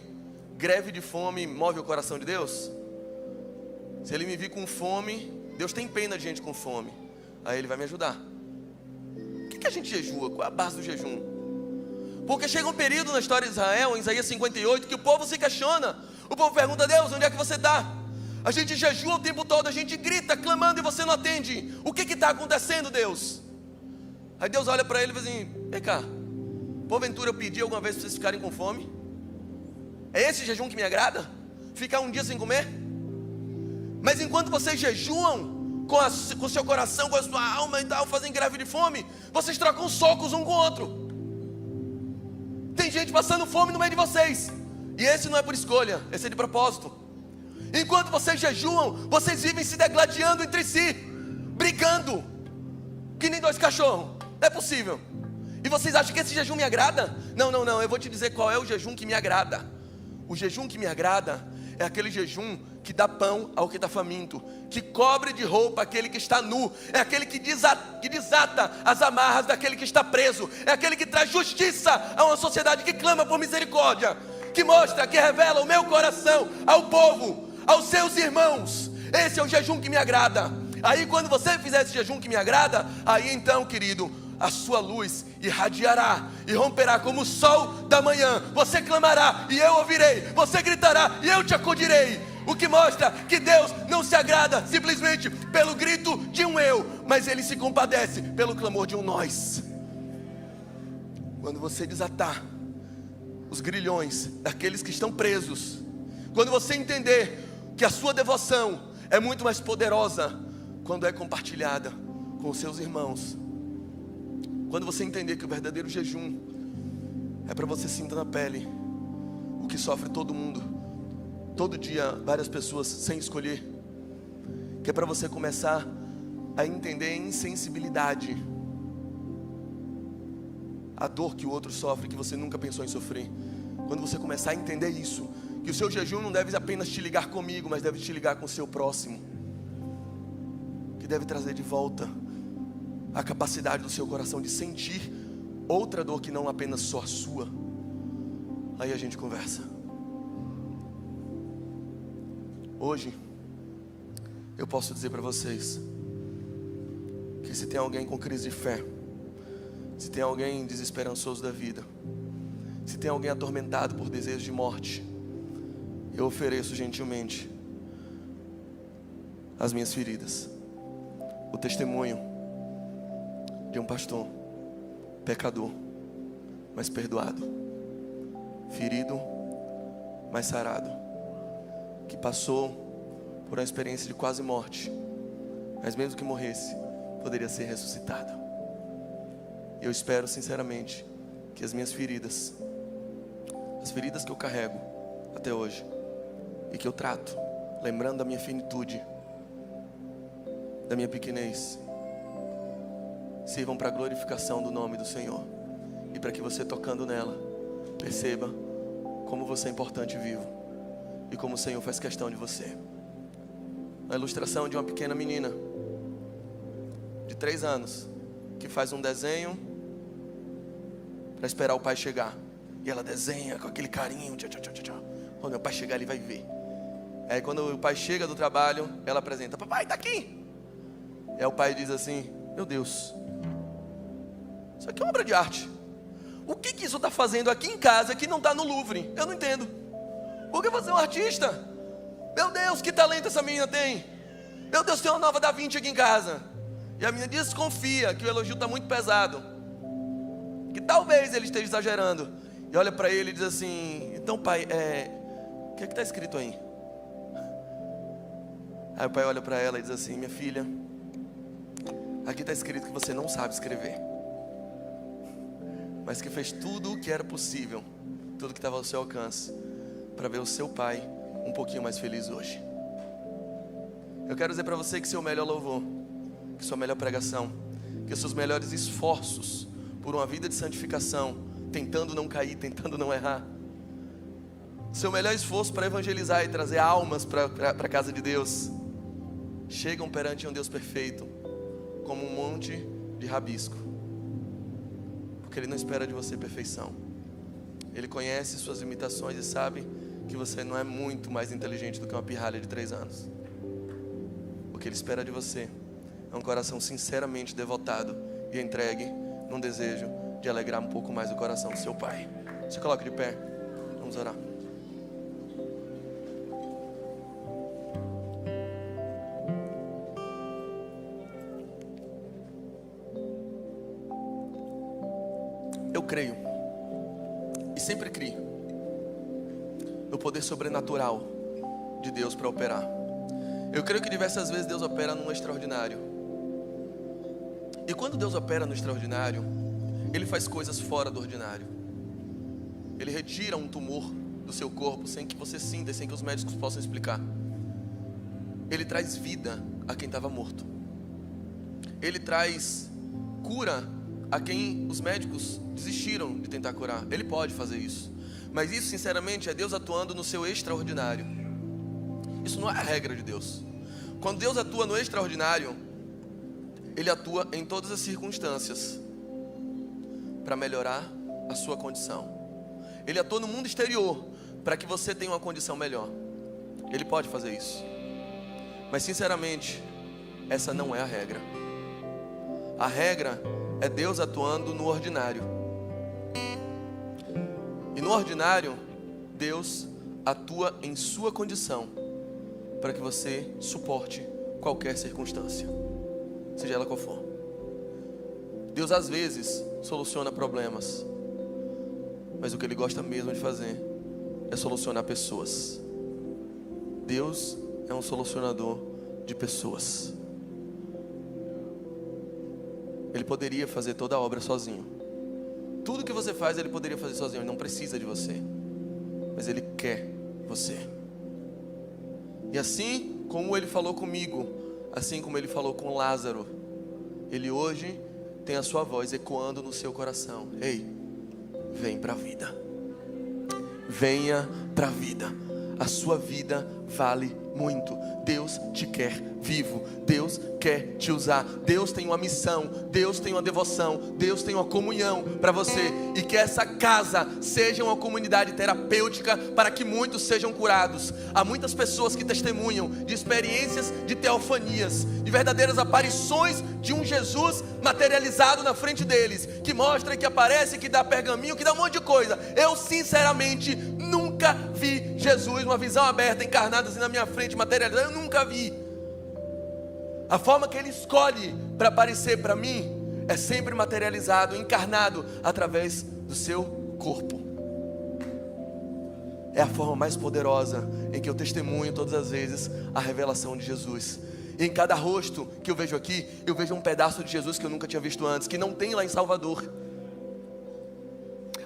greve de fome move o coração de Deus? Se Ele me vir com fome, Deus tem pena de gente com fome, aí Ele vai me ajudar. O que a gente jejua? Qual é a base do jejum? Porque chega um período na história de Israel, em Isaías 58, que o povo se questiona. O povo pergunta: Deus, onde é que você está? A gente jejua o tempo todo, a gente grita, clamando, e você não atende. O que está acontecendo, Deus? Aí Deus olha para ele e diz assim: vem cá, porventura eu pedi alguma vez para vocês ficarem com fome? É esse jejum que me agrada? Ficar um dia sem comer? Mas enquanto vocês jejuam com seu coração, com a sua alma e tal, fazem greve de fome, vocês trocam socos um com o outro. Tem gente passando fome no meio de vocês, e esse não é por escolha, esse é de propósito. Enquanto vocês jejuam, vocês vivem se degladiando entre si, brigando, que nem dois cachorros. Não é possível. E vocês acham que esse jejum me agrada? Não, eu vou te dizer qual é o jejum que me agrada. O jejum que me agrada é aquele jejum que dá pão ao que está faminto, que cobre de roupa aquele que está nu, é aquele que desata as amarras daquele que está preso, é aquele que traz justiça a uma sociedade que clama por misericórdia, que mostra, que revela o meu coração ao povo, aos seus irmãos. Esse é o jejum que me agrada. Aí quando você fizer esse jejum que me agrada, aí então, querido, a sua luz irradiará e romperá como o sol da manhã. Você clamará e eu ouvirei, você gritará e eu te acudirei. O que mostra que Deus não se agrada simplesmente pelo grito de um eu, mas Ele se compadece pelo clamor de um nós. Quando você desatar os grilhões daqueles que estão presos, quando você entender que a sua devoção é muito mais poderosa quando é compartilhada com os seus irmãos, quando você entender que o verdadeiro jejum é para você sentir na pele o que sofre todo mundo, todo dia várias pessoas sem escolher, que é para você começar a entender a insensibilidade, a dor que o outro sofre que você nunca pensou em sofrer. Quando você começar a entender isso, que o seu jejum não deve apenas te ligar comigo, mas deve te ligar com o seu próximo, que deve trazer de volta a capacidade do seu coração de sentir outra dor que não apenas só a sua. Aí a gente conversa. Hoje eu posso dizer para vocês que se tem alguém com crise de fé, se tem alguém desesperançoso da vida, se tem alguém atormentado por desejos de morte, eu ofereço gentilmente as minhas feridas, o testemunho de um pastor pecador, mas perdoado, ferido, mas sarado, que passou por uma experiência de quase morte, mas mesmo que morresse, poderia ser ressuscitado. Eu espero sinceramente que as minhas feridas, as feridas que eu carrego até hoje e que eu trato, lembrando da minha finitude, da minha pequenez, sirvam para a glorificação do nome do Senhor e para que você, tocando nela, perceba como você é importante e vivo e como o Senhor faz questão de você. A ilustração de uma pequena menina de 3 anos que faz um desenho para esperar o pai chegar, e ela desenha com aquele carinho. Quando meu pai chegar, ele vai ver. Aí quando o pai chega do trabalho, ela apresenta: papai, está aqui. E aí o pai diz assim: meu Deus, isso aqui é uma obra de arte. O que isso está fazendo aqui em casa que não está no Louvre? Eu não entendo. Porque você é um artista. Meu Deus, que talento essa menina tem. Meu Deus, tem uma nova Da Vinci aqui em casa. E a menina desconfia que o elogio está muito pesado, que talvez ele esteja exagerando. E olha para ele e diz assim: então pai, o que é que está escrito aí? Aí o pai olha para ela e diz assim: minha filha, aqui está escrito que você não sabe escrever, mas que fez tudo o que era possível, tudo que estava ao seu alcance, para ver o seu pai um pouquinho mais feliz hoje. Eu quero dizer para você que seu melhor louvor, que sua melhor pregação, que seus melhores esforços por uma vida de santificação, tentando não cair, tentando não errar, seu melhor esforço para evangelizar e trazer almas para a casa de Deus, chegam perante um Deus perfeito como um monte de rabisco, porque Ele não espera de você perfeição. Ele conhece suas limitações e sabe que você não é muito mais inteligente do que uma pirralha de 3 anos. O que Ele espera de você é um coração sinceramente devotado e entregue num desejo de alegrar um pouco mais o coração do seu Pai. Se coloque de pé, vamos orar. Eu creio, e sempre criei, no poder sobrenatural de Deus para operar. Eu creio que diversas vezes Deus opera no extraordinário. E quando Deus opera no extraordinário, Ele faz coisas fora do ordinário. Ele retira um tumor do seu corpo sem que você sinta e sem que os médicos possam explicar. Ele traz vida a quem estava morto. Ele traz cura a quem os médicos desistiram de tentar curar. Ele pode fazer isso. Mas isso, sinceramente, é Deus atuando no seu extraordinário. Isso não é a regra de Deus. Quando Deus atua no extraordinário, Ele atua em todas as circunstâncias para melhorar a sua condição. Ele atua no mundo exterior para que você tenha uma condição melhor. Ele pode fazer isso. Mas, sinceramente, essa não é a regra. A regra é Deus atuando no ordinário. E no ordinário, Deus atua em sua condição para que você suporte qualquer circunstância, seja ela qual for. Deus às vezes soluciona problemas, mas o que Ele gosta mesmo de fazer é solucionar pessoas. Deus é um solucionador de pessoas. Ele poderia fazer toda a obra sozinho. Tudo que você faz, Ele poderia fazer sozinho. Ele não precisa de você, mas Ele quer você. E assim como Ele falou comigo, assim como Ele falou com Lázaro, Ele hoje tem a sua voz ecoando no seu coração. Ei, vem para a vida. Venha para a vida. A sua vida vale muito. Deus te quer vivo. Deus quer te usar. Deus tem uma missão. Deus tem uma devoção. Deus tem uma comunhão para você. E que essa casa seja uma comunidade terapêutica para que muitos sejam curados. Há muitas pessoas que testemunham de experiências de teofanias, de verdadeiras aparições de um Jesus materializado na frente deles, que mostra, que aparece, que dá pergaminho, que dá um monte de coisa. Eu sinceramente nunca vi Jesus, uma visão aberta, encarnada assim na minha frente, materializada. Eu nunca vi. A forma que Ele escolhe para aparecer para mim é sempre materializado, encarnado através do seu corpo. É a forma mais poderosa em que eu testemunho todas as vezes a revelação de Jesus. E em cada rosto que eu vejo aqui, eu vejo um pedaço de Jesus que eu nunca tinha visto antes, que não tem lá em Salvador.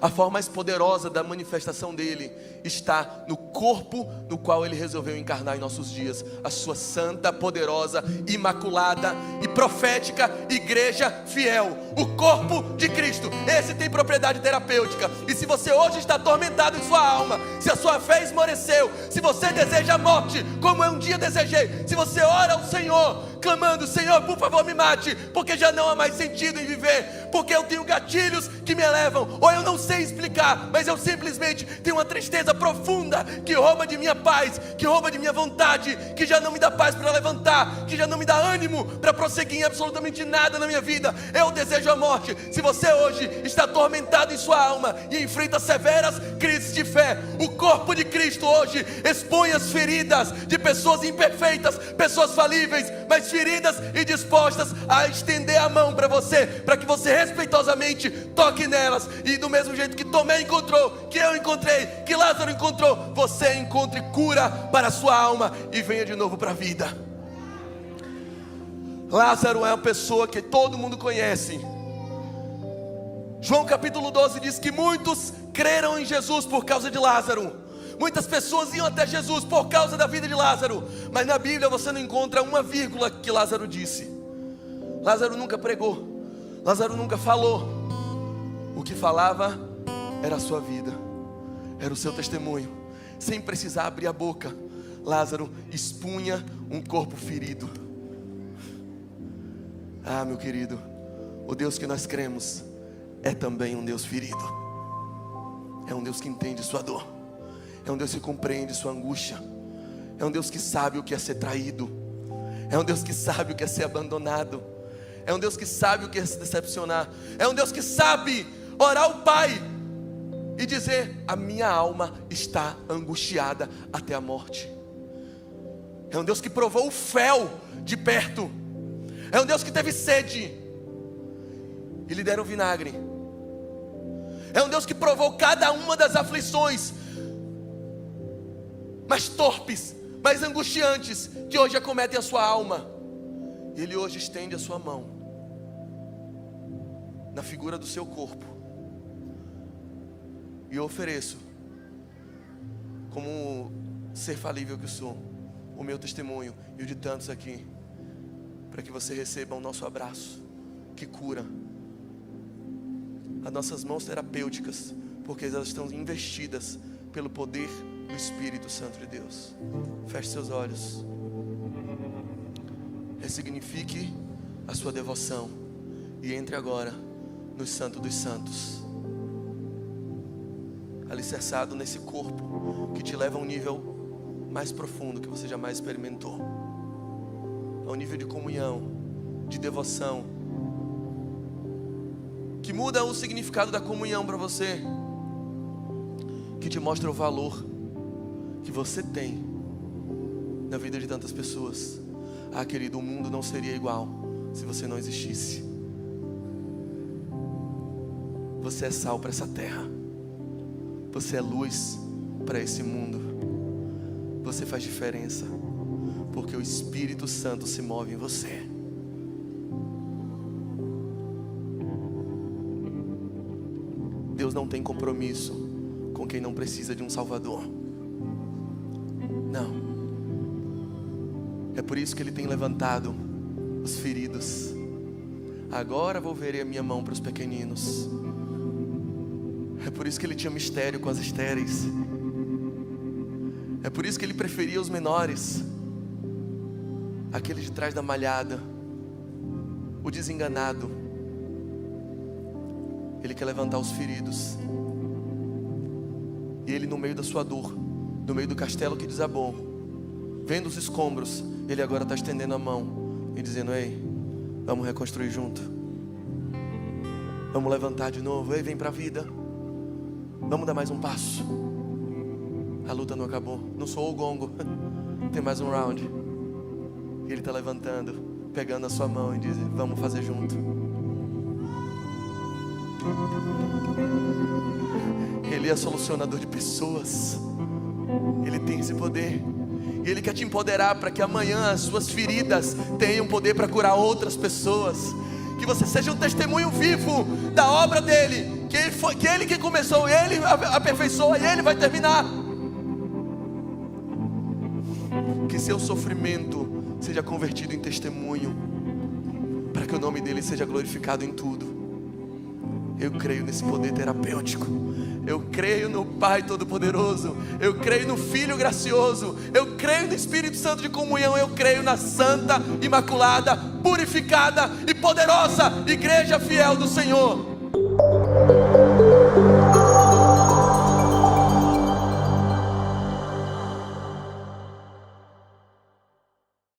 A forma mais poderosa da manifestação dele está no corpo no qual ele resolveu encarnar em nossos dias. A sua santa, poderosa, imaculada e profética igreja fiel. O corpo de Cristo. Esse tem propriedade terapêutica. E se você hoje está atormentado em sua alma, se a sua fé esmoreceu, se você deseja a morte, como eu um dia desejei, se você ora ao Senhor, clamando: Senhor, por favor me mate, porque já não há mais sentido em viver, porque eu tenho gatilhos que me elevam, ou eu não sei explicar, mas eu simplesmente tenho uma tristeza profunda que rouba de minha paz, que rouba de minha vontade, que já não me dá paz para levantar, que já não me dá ânimo para prosseguir em absolutamente nada na minha vida. Eu desejo a morte. Se você hoje está atormentado em sua alma e enfrenta severas crises de fé, o corpo de Cristo hoje expõe as feridas de pessoas imperfeitas, pessoas falíveis, mas feridas e dispostas a estender a mão para você, para que você respeitosamente toque nelas, e do mesmo jeito que Tomé encontrou, que eu encontrei, que Lázaro encontrou, você encontre cura para a sua alma e venha de novo para a vida. Lázaro é uma pessoa que todo mundo conhece. João capítulo 12 diz que muitos creram em Jesus por causa de Lázaro. Muitas pessoas iam até Jesus por causa da vida de Lázaro, mas na Bíblia você não encontra uma vírgula que Lázaro disse. Lázaro nunca pregou, Lázaro nunca falou. O que falava era a sua vida, era o seu testemunho. Sem precisar abrir a boca, Lázaro expunha um corpo ferido. Ah, meu querido, o Deus que nós cremos é também um Deus ferido. É um Deus que entende sua dor. É um Deus que compreende sua angústia. É um Deus que sabe o que é ser traído. É um Deus que sabe o que é ser abandonado. É um Deus que sabe o que é se decepcionar. É um Deus que sabe orar ao Pai e dizer: a minha alma está angustiada até a morte. É um Deus que provou o fel de perto. É um Deus que teve sede e lhe deram vinagre. É um Deus que provou cada uma das aflições mais torpes, mais angustiantes, que hoje acometem a sua alma. E Ele hoje estende a sua mão na figura do seu corpo. E eu ofereço, como ser falível que sou, o meu testemunho e o de tantos aqui, para que você receba o nosso abraço, que cura, as nossas mãos terapêuticas, porque elas estão investidas pelo poder do Espírito Santo de Deus. Feche seus olhos. Ressignifique a sua devoção e entre agora no Santo dos Santos, alicerçado nesse corpo que te leva a um nível mais profundo que você jamais experimentou, a um nível de comunhão, de devoção, que muda o significado da comunhão para você, que te mostra o valor que você tem na vida de tantas pessoas. Ah, querido, o mundo não seria igual se você não existisse. Você é sal para essa terra. Você é luz para esse mundo. Você faz diferença, porque o Espírito Santo se move em você. Deus não tem compromisso com quem não precisa de um Salvador. Não. É por isso que Ele tem levantado os feridos. Agora volverei a minha mão para os pequeninos. É por isso que Ele tinha mistério com as estéreis. É por isso que Ele preferia os menores, aquele de trás da malhada, o desenganado. Ele quer levantar os feridos. E Ele, no meio da sua dor, no meio do castelo que desabou, vendo os escombros, Ele agora está estendendo a mão e dizendo: ei, vamos reconstruir junto. Vamos levantar de novo. Ei, vem para a vida. Vamos dar mais um passo. A luta não acabou. Não sou o gongo. Tem mais um round. E Ele está levantando, pegando a sua mão e dizendo: vamos fazer junto. Ele é solucionador de pessoas. Ele tem esse poder. E Ele quer te empoderar para que amanhã as suas feridas tenham poder para curar outras pessoas. Que você seja um testemunho vivo da obra dEle. Que Ele que começou, Ele aperfeiçoa e Ele vai terminar. Que seu sofrimento seja convertido em testemunho, para que o nome dEle seja glorificado em tudo. Eu creio nesse poder terapêutico. Eu creio no Pai Todo-Poderoso. Eu creio no Filho Gracioso. Eu creio no Espírito Santo de comunhão. Eu creio na santa, imaculada, purificada e poderosa Igreja fiel do Senhor.